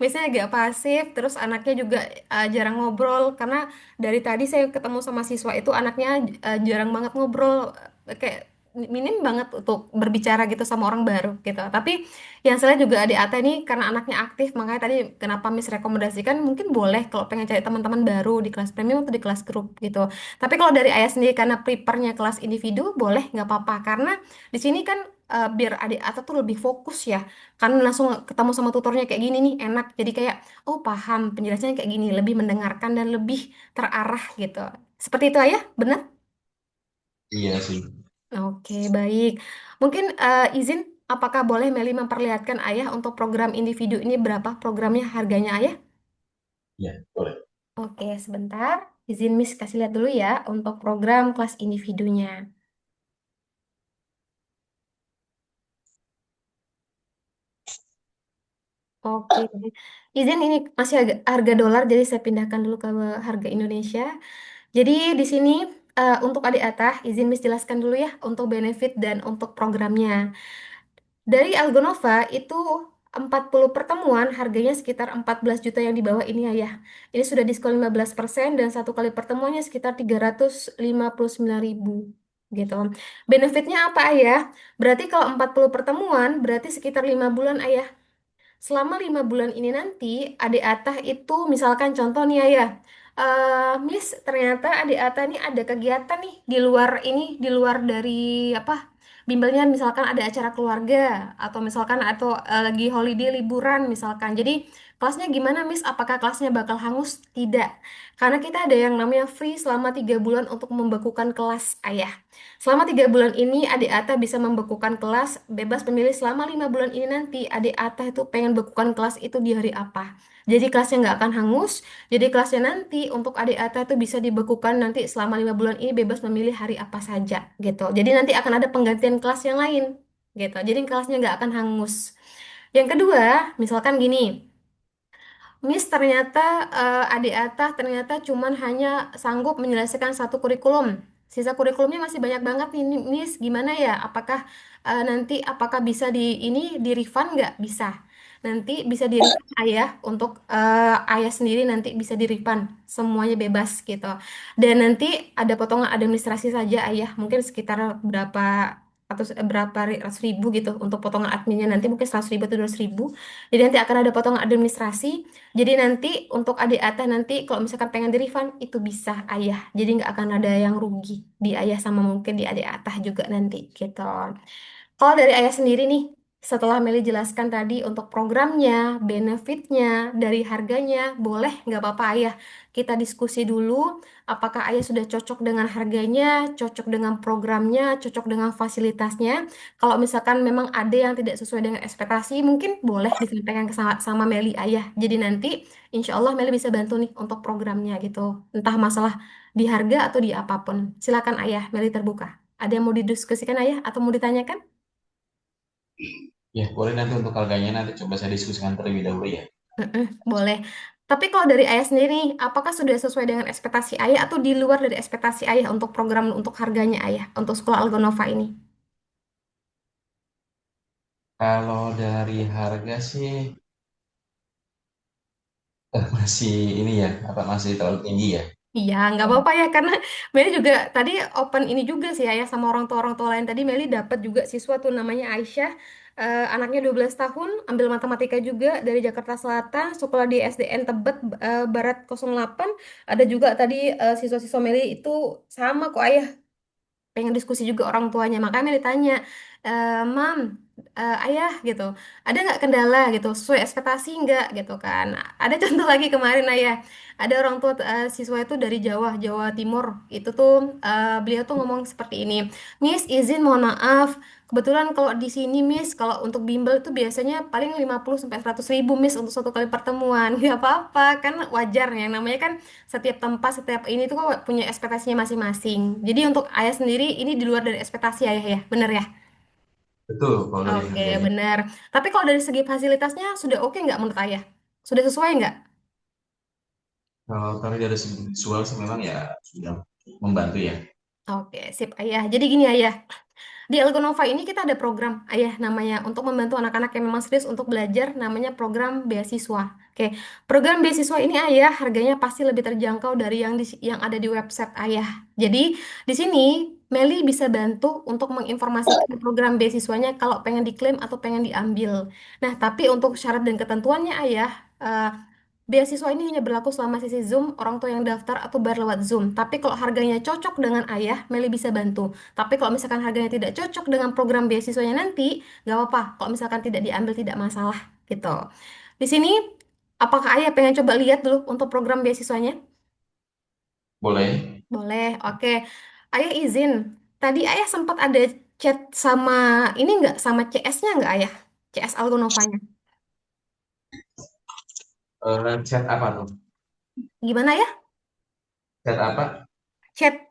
Biasanya agak pasif, terus anaknya juga jarang ngobrol karena dari tadi saya ketemu sama siswa itu anaknya jarang banget ngobrol, kayak minim banget untuk berbicara gitu sama orang baru gitu. Tapi yang saya lihat juga adik Ata ini karena anaknya aktif, makanya tadi kenapa Miss rekomendasikan mungkin boleh kalau pengen cari teman-teman baru di kelas premium atau di kelas grup gitu. Tapi kalau dari ayah sendiri karena prepare-nya kelas individu boleh nggak apa-apa karena di sini kan biar adik Ata tuh lebih fokus ya, karena langsung ketemu sama tutornya kayak gini nih enak, jadi kayak oh paham penjelasannya kayak gini, lebih mendengarkan dan lebih terarah gitu. Seperti itu ayah, benar? Iya sih. Oke, baik. Mungkin izin, apakah boleh Meli memperlihatkan ayah untuk program individu ini berapa programnya harganya ayah? Iya, boleh. Oke, sebentar. Izin Miss kasih lihat dulu ya untuk program kelas individunya. Oke, izin ini masih harga dolar, jadi saya pindahkan dulu ke harga Indonesia. Jadi di sini untuk adik Atah, izin Miss jelaskan dulu ya untuk benefit dan untuk programnya. Dari Algonova itu 40 pertemuan harganya sekitar 14 juta yang di bawah ini ya. Ini sudah diskon 15% dan satu kali pertemuannya sekitar 359.000 gitu. Benefitnya apa ayah? Berarti kalau 40 pertemuan berarti sekitar 5 bulan ayah. Selama 5 bulan ini nanti, adik Atah itu misalkan contoh nih ya, Miss ternyata adik Atah ini ada kegiatan nih di luar ini, di luar dari apa bimbelnya, misalkan ada acara keluarga atau misalkan atau lagi holiday liburan misalkan. Jadi kelasnya gimana Miss? Apakah kelasnya bakal hangus? Tidak, karena kita ada yang namanya free selama 3 bulan untuk membekukan kelas ayah. Selama 3 bulan ini, adik Ata bisa membekukan kelas, bebas memilih selama 5 bulan ini nanti, adik Ata itu pengen bekukan kelas itu di hari apa. Jadi kelasnya nggak akan hangus, jadi kelasnya nanti untuk adik Ata itu bisa dibekukan nanti selama 5 bulan ini bebas memilih hari apa saja gitu. Jadi nanti akan ada penggantian kelas yang lain gitu. Jadi kelasnya nggak akan hangus. Yang kedua, misalkan gini, Miss ternyata adik Atah ternyata cuman hanya sanggup menyelesaikan satu kurikulum. Sisa kurikulumnya masih banyak banget nih, Miss. Gimana ya? Apakah bisa di refund nggak? Bisa. Nanti bisa di refund ayah untuk ayah sendiri nanti bisa di refund semuanya bebas gitu. Dan nanti ada potongan administrasi saja ayah, mungkin sekitar berapa atau berapa ratus ribu gitu untuk potongan adminnya nanti mungkin 100.000 atau 200.000. Jadi nanti akan ada potongan administrasi, jadi nanti untuk adik Atah nanti kalau misalkan pengen di refund itu bisa ayah. Jadi nggak akan ada yang rugi di ayah sama mungkin di adik Atah juga nanti gitu. Kalau dari ayah sendiri nih, setelah Meli jelaskan tadi untuk programnya, benefitnya, dari harganya, boleh nggak apa-apa ayah. Kita diskusi dulu, apakah ayah sudah cocok dengan harganya, cocok dengan programnya, cocok dengan fasilitasnya. Kalau misalkan memang ada yang tidak sesuai dengan ekspektasi, mungkin boleh disampaikan sama Meli ayah. Jadi nanti insya Allah Meli bisa bantu nih untuk programnya gitu. Entah masalah di harga atau di apapun. Silakan ayah, Meli terbuka. Ada yang mau didiskusikan ayah atau mau ditanyakan? Ya, boleh nanti untuk harganya nanti coba saya diskusikan terlebih dahulu ya. Mm-mm, boleh. Tapi kalau dari ayah sendiri, nih, apakah sudah sesuai dengan ekspektasi ayah atau di luar dari ekspektasi ayah untuk program untuk harganya ayah untuk sekolah Algonova ini? Kalau dari harga sih masih ini ya, apa masih terlalu tinggi ya? Iya, nggak apa-apa ya, karena Meli juga tadi open ini juga sih ayah sama orang tua lain. Tadi Meli dapat juga siswa tuh namanya Aisyah, anaknya 12 tahun, ambil matematika juga dari Jakarta Selatan, sekolah di SDN Tebet Barat 08. Ada juga tadi siswa-siswa Meli itu sama kok ayah, pengen diskusi juga orang tuanya, makanya ditanya, Mam, ayah gitu, ada nggak kendala gitu sesuai ekspektasi nggak gitu kan. Ada contoh lagi kemarin ayah, ada orang tua siswa itu dari Jawa Timur itu tuh, beliau tuh ngomong seperti ini, Miss izin mohon maaf, kebetulan kalau di sini Miss kalau untuk bimbel itu biasanya paling 50 sampai 100 ribu Miss untuk satu kali pertemuan. Nggak apa-apa kan, wajar yang namanya kan setiap tempat, setiap ini tuh kok punya ekspektasinya masing-masing. Jadi untuk ayah sendiri ini di luar dari ekspektasi ayah ya, bener ya? Betul kalau dari Oke, harganya. bener. Tapi kalau dari segi fasilitasnya sudah oke nggak menurut ayah? Sudah sesuai nggak? Kalau dari segi visual sih memang ya sudah membantu ya. Oke, sip ayah. Jadi gini ayah, di Elgonova ini kita ada program ayah namanya untuk membantu anak-anak yang memang serius untuk belajar namanya program beasiswa. Oke, program beasiswa ini ayah harganya pasti lebih terjangkau dari yang ada di website ayah. Jadi di sini Meli bisa bantu untuk menginformasikan program beasiswanya kalau pengen diklaim atau pengen diambil. Nah, tapi untuk syarat dan ketentuannya ayah, eh, beasiswa ini hanya berlaku selama sesi Zoom orang tua yang daftar atau bayar lewat Zoom. Tapi kalau harganya cocok dengan ayah, Meli bisa bantu. Tapi kalau misalkan harganya tidak cocok dengan program beasiswanya nanti, nggak apa-apa. Kalau misalkan tidak diambil, tidak masalah gitu. Di sini, apakah ayah pengen coba lihat dulu untuk program beasiswanya? Boleh. Boleh, oke. Ayah izin. Tadi ayah sempat ada chat sama ini nggak, sama CS-nya nggak ayah? CS Algonovanya. Chat apa tuh? Gimana ya? Chat apa? Chat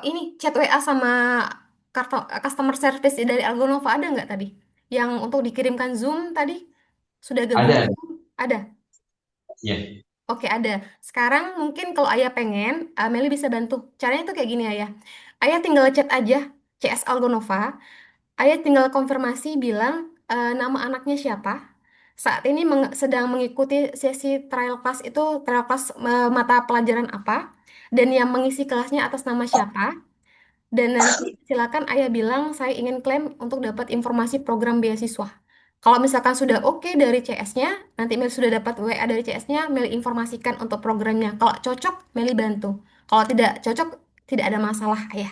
ini chat WA sama kartu customer service dari Algonova ada nggak tadi? Yang untuk dikirimkan Zoom tadi sudah gabung Ada. Zoom? Ada. Ya. Oke, ada. Sekarang mungkin kalau Ayah pengen, Meli bisa bantu. Caranya tuh kayak gini, Ayah. Ayah tinggal chat aja CS Algonova. Ayah tinggal konfirmasi bilang nama anaknya siapa. Saat ini sedang mengikuti sesi trial class itu trial class mata pelajaran apa dan yang mengisi kelasnya atas nama siapa. Dan nanti silakan ayah bilang saya ingin klaim untuk dapat informasi program beasiswa. Kalau misalkan sudah oke dari CS-nya, nanti Meli sudah dapat WA dari CS-nya, Meli informasikan untuk programnya. Kalau cocok, Meli bantu. Kalau tidak cocok, tidak ada masalah, ayah.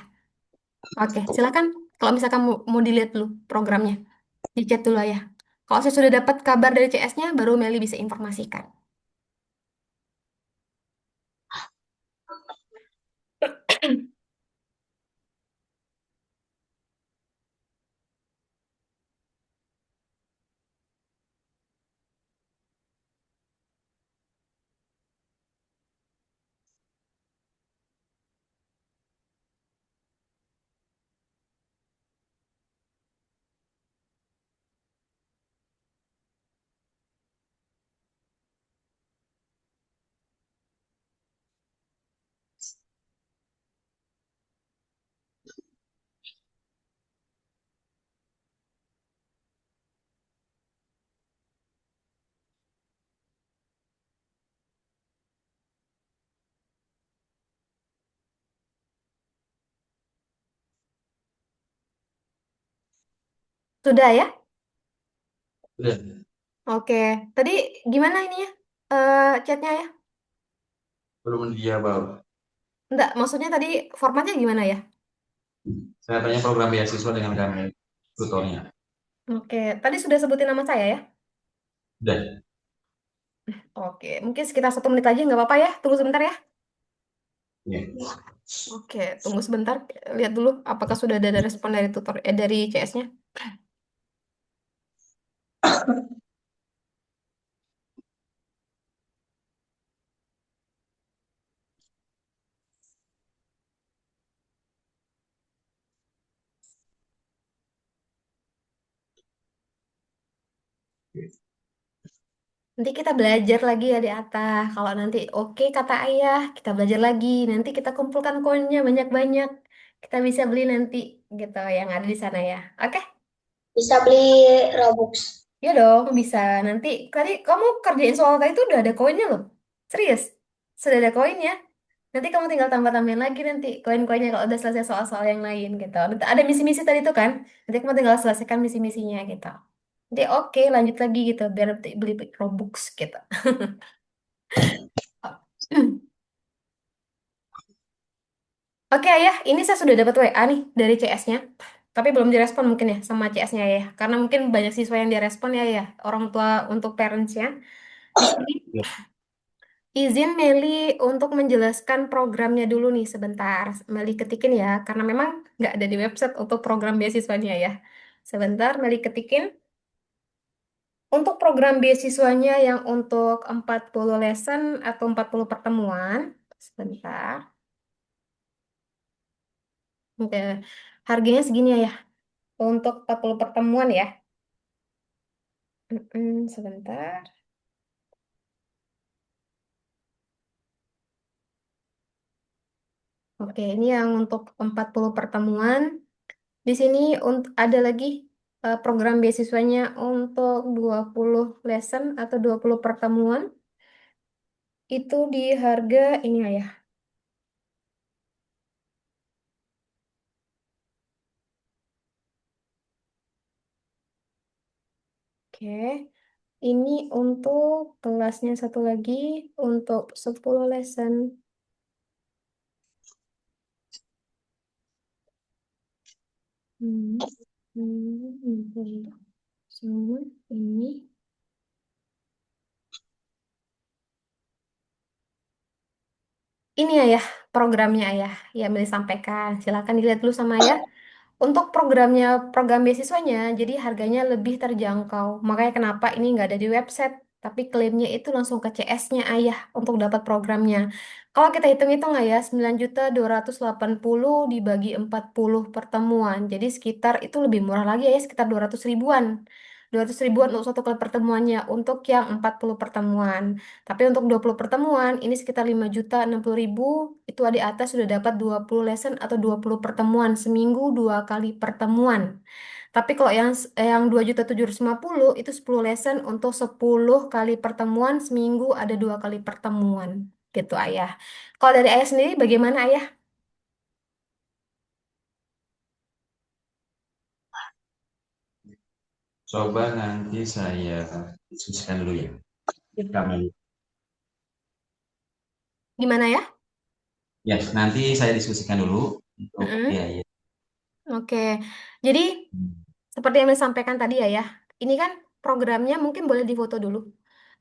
Oke, silakan. Kalau misalkan mau dilihat dulu programnya, dicat dulu ayah. Kalau saya sudah dapat kabar dari CS-nya, baru Meli bisa informasikan. Sudah ya? Udah. Oke. Tadi gimana ini ya? Chatnya ya? Belum dijawab. Enggak, maksudnya tadi formatnya gimana ya? Saya tanya program beasiswa dengan kami tutornya. Oke, tadi sudah sebutin nama saya ya? Udah. Oke, mungkin sekitar 1 menit aja nggak apa-apa ya? Tunggu sebentar ya. Ya. Oke, tunggu sebentar. Lihat dulu apakah sudah ada respon dari dari CS-nya. Nanti kita belajar lagi ya di atas. Kalau nanti oke kata ayah, kita belajar lagi. Nanti kita kumpulkan koinnya banyak-banyak. Kita bisa beli nanti gitu yang ada di sana ya. Oke? Bisa beli Robux. Ya dong, bisa. Nanti tadi kamu kerjain soal tadi itu udah ada koinnya loh. Serius? Sudah ada koinnya. Nanti kamu tinggal tambah-tambahin lagi nanti koin-koinnya kalau udah selesai soal-soal yang lain gitu. Nanti ada misi-misi tadi tuh kan. Nanti kamu tinggal selesaikan misi-misinya gitu. Nanti oke lanjut lagi gitu biar nanti beli Robux gitu. Oke ya, ini saya sudah dapat WA nih dari CS-nya. Tapi belum direspon mungkin ya sama CS-nya ya. Karena mungkin banyak siswa yang direspon ya, orang tua untuk parents-nya. Di sini izin Meli untuk menjelaskan programnya dulu nih sebentar. Meli ketikin ya, karena memang nggak ada di website untuk program beasiswanya ya. Sebentar, Meli ketikin. Untuk program beasiswanya yang untuk 40 lesson atau 40 pertemuan. Sebentar. Oke. Harganya segini ya. Untuk 40 pertemuan ya. Sebentar. Oke, ini yang untuk 40 pertemuan. Di sini ada lagi program beasiswanya untuk 20 lesson atau 20 pertemuan. Itu di harga ini ya. Oke, ini untuk kelasnya satu lagi untuk 10 lesson. Hmm. Semua ini. Ini ayah, programnya ayah yang boleh sampaikan. Silakan dilihat dulu sama ayah. Untuk program beasiswanya, jadi harganya lebih terjangkau. Makanya kenapa ini nggak ada di website, tapi klaimnya itu langsung ke CS-nya ayah untuk dapat programnya. Kalau kita hitung-hitung ayah, 9.280 dibagi 40 pertemuan. Jadi sekitar itu lebih murah lagi ya, sekitar 200 ribuan. 200 ribuan untuk satu kali pertemuannya untuk yang 40 pertemuan. Tapi untuk 20 pertemuan, ini sekitar 5.060.000, itu di atas sudah dapat 20 lesson atau 20 pertemuan, seminggu 2 kali pertemuan. Tapi kalau yang 2.750 itu 10 lesson untuk 10 kali pertemuan, seminggu ada 2 kali pertemuan. Gitu ayah. Kalau dari ayah sendiri bagaimana ayah? Coba nanti saya diskusikan dulu ya. Kami. Gimana ya? Ya, nanti saya diskusikan dulu untuk Mm-mm. biaya. Oke, jadi seperti yang saya sampaikan tadi ya, ini kan programnya mungkin boleh difoto dulu.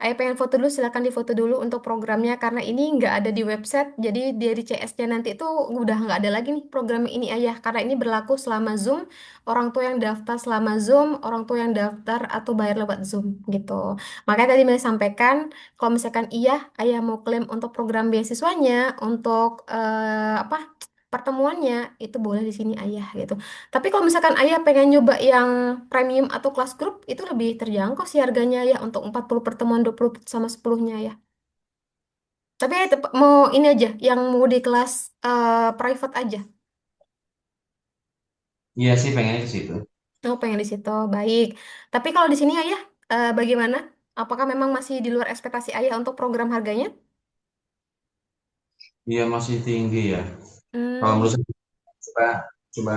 Ayah pengen foto dulu, silakan difoto dulu untuk programnya karena ini nggak ada di website. Jadi dari CS-nya nanti itu udah nggak ada lagi nih program ini ayah karena ini berlaku selama Zoom. Orang tua yang daftar selama Zoom, orang tua yang daftar atau bayar lewat Zoom gitu. Makanya tadi saya sampaikan kalau misalkan iya, ayah mau klaim untuk program beasiswanya, untuk apa? Pertemuannya itu boleh di sini ayah gitu. Tapi kalau misalkan ayah pengen nyoba yang premium atau kelas grup, itu lebih terjangkau sih harganya ya untuk 40 pertemuan 20 sama 10-nya ya. Tapi mau ini aja, yang mau di kelas private aja. Iya sih pengennya ke situ. Oh, pengen di situ, baik. Tapi kalau di sini ayah, bagaimana? Apakah memang masih di luar ekspektasi ayah untuk program harganya? Iya masih tinggi ya. Kalau Hmm. menurut saya coba coba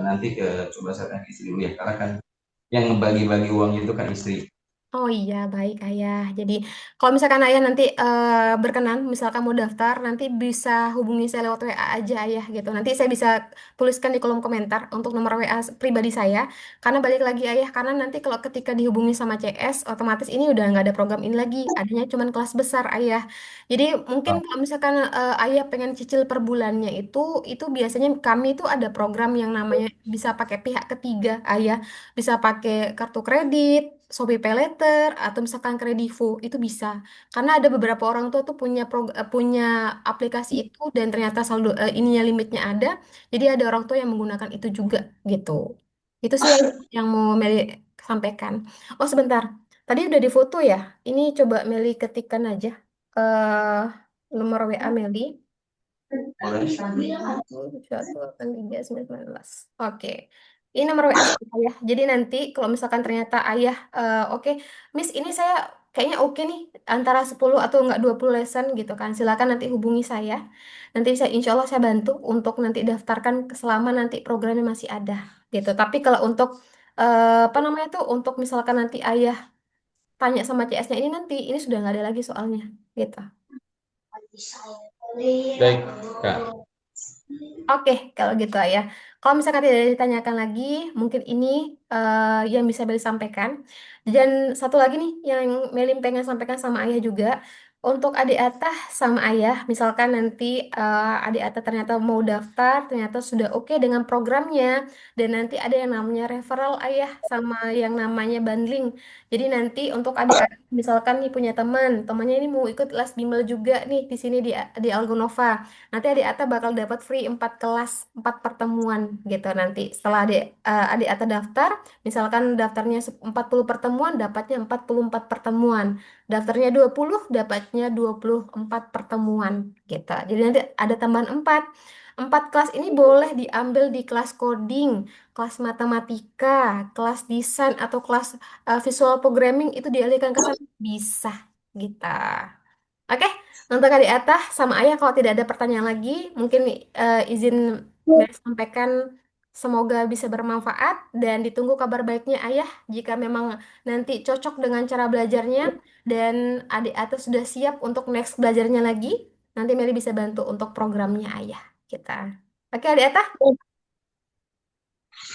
nanti coba saya tanya istri dulu ya karena kan yang ngebagi-bagi uang itu kan istri. Oh iya, baik ayah. Jadi kalau misalkan ayah nanti berkenan, misalkan mau daftar, nanti bisa hubungi saya lewat WA aja ayah gitu. Nanti saya bisa tuliskan di kolom komentar untuk nomor WA pribadi saya. Karena balik lagi ayah, karena nanti kalau ketika dihubungi sama CS, otomatis ini udah nggak ada program ini lagi. Adanya cuma kelas besar ayah. Jadi mungkin Oh, kalau misalkan ayah pengen cicil per bulannya itu biasanya kami itu ada program yang namanya bisa pakai pihak ketiga ayah. Bisa pakai kartu kredit, Shopee Paylater, atau misalkan Kredivo, itu bisa. Karena ada beberapa orang tua tuh punya aplikasi itu dan ternyata saldo ininya limitnya ada. Jadi ada orang tua yang menggunakan itu juga gitu. Itu sih yang mau Meli sampaikan. Oh sebentar, tadi udah difoto ya. Ini coba Meli ketikkan aja eh nomor WA Meli. boleh. 1, 8, 3, 9, 19. Oke. Ini nomor WA saya. Jadi nanti kalau misalkan ternyata ayah, oke, Miss ini saya kayaknya oke nih antara 10 atau enggak 20 lesson gitu kan. Silakan nanti hubungi saya. Nanti saya insya Allah saya bantu untuk nanti daftarkan selama nanti programnya masih ada gitu. Tapi kalau untuk apa namanya tuh untuk misalkan nanti ayah tanya sama CS-nya ini nanti ini sudah nggak ada lagi soalnya gitu. Baik, Kak. Oke, kalau gitu ya. Kalau misalkan tidak ditanyakan lagi, mungkin ini yang bisa Meli sampaikan. Dan satu lagi nih, yang Meli pengen sampaikan sama ayah juga. Untuk adik Atah sama ayah, misalkan nanti adik Atah ternyata mau daftar, ternyata sudah oke dengan programnya, dan nanti ada yang namanya referral ayah sama yang namanya bundling. Jadi nanti untuk adik Atah, misalkan nih punya teman, temannya ini mau ikut les bimbel juga nih di sini di Algonova. Nanti adik Ata bakal dapat free 4 kelas, 4 pertemuan gitu nanti. Setelah adik Ata daftar, misalkan daftarnya 40 pertemuan, dapatnya 44 pertemuan. Daftarnya 20 dapatnya 24 pertemuan gitu. Jadi nanti ada tambahan 4. Empat kelas ini boleh diambil di kelas coding, kelas matematika, kelas desain, atau kelas visual programming itu dialihkan ke sana. Bisa, gitu. Oke, untuk adik Atah sama Ayah kalau tidak ada pertanyaan lagi, mungkin izin Mary sampaikan semoga bisa bermanfaat dan ditunggu kabar baiknya Ayah jika memang nanti cocok dengan cara belajarnya dan adik Atah sudah siap untuk next belajarnya lagi, nanti Mary bisa bantu untuk programnya Ayah kita. Oke, adik Atah?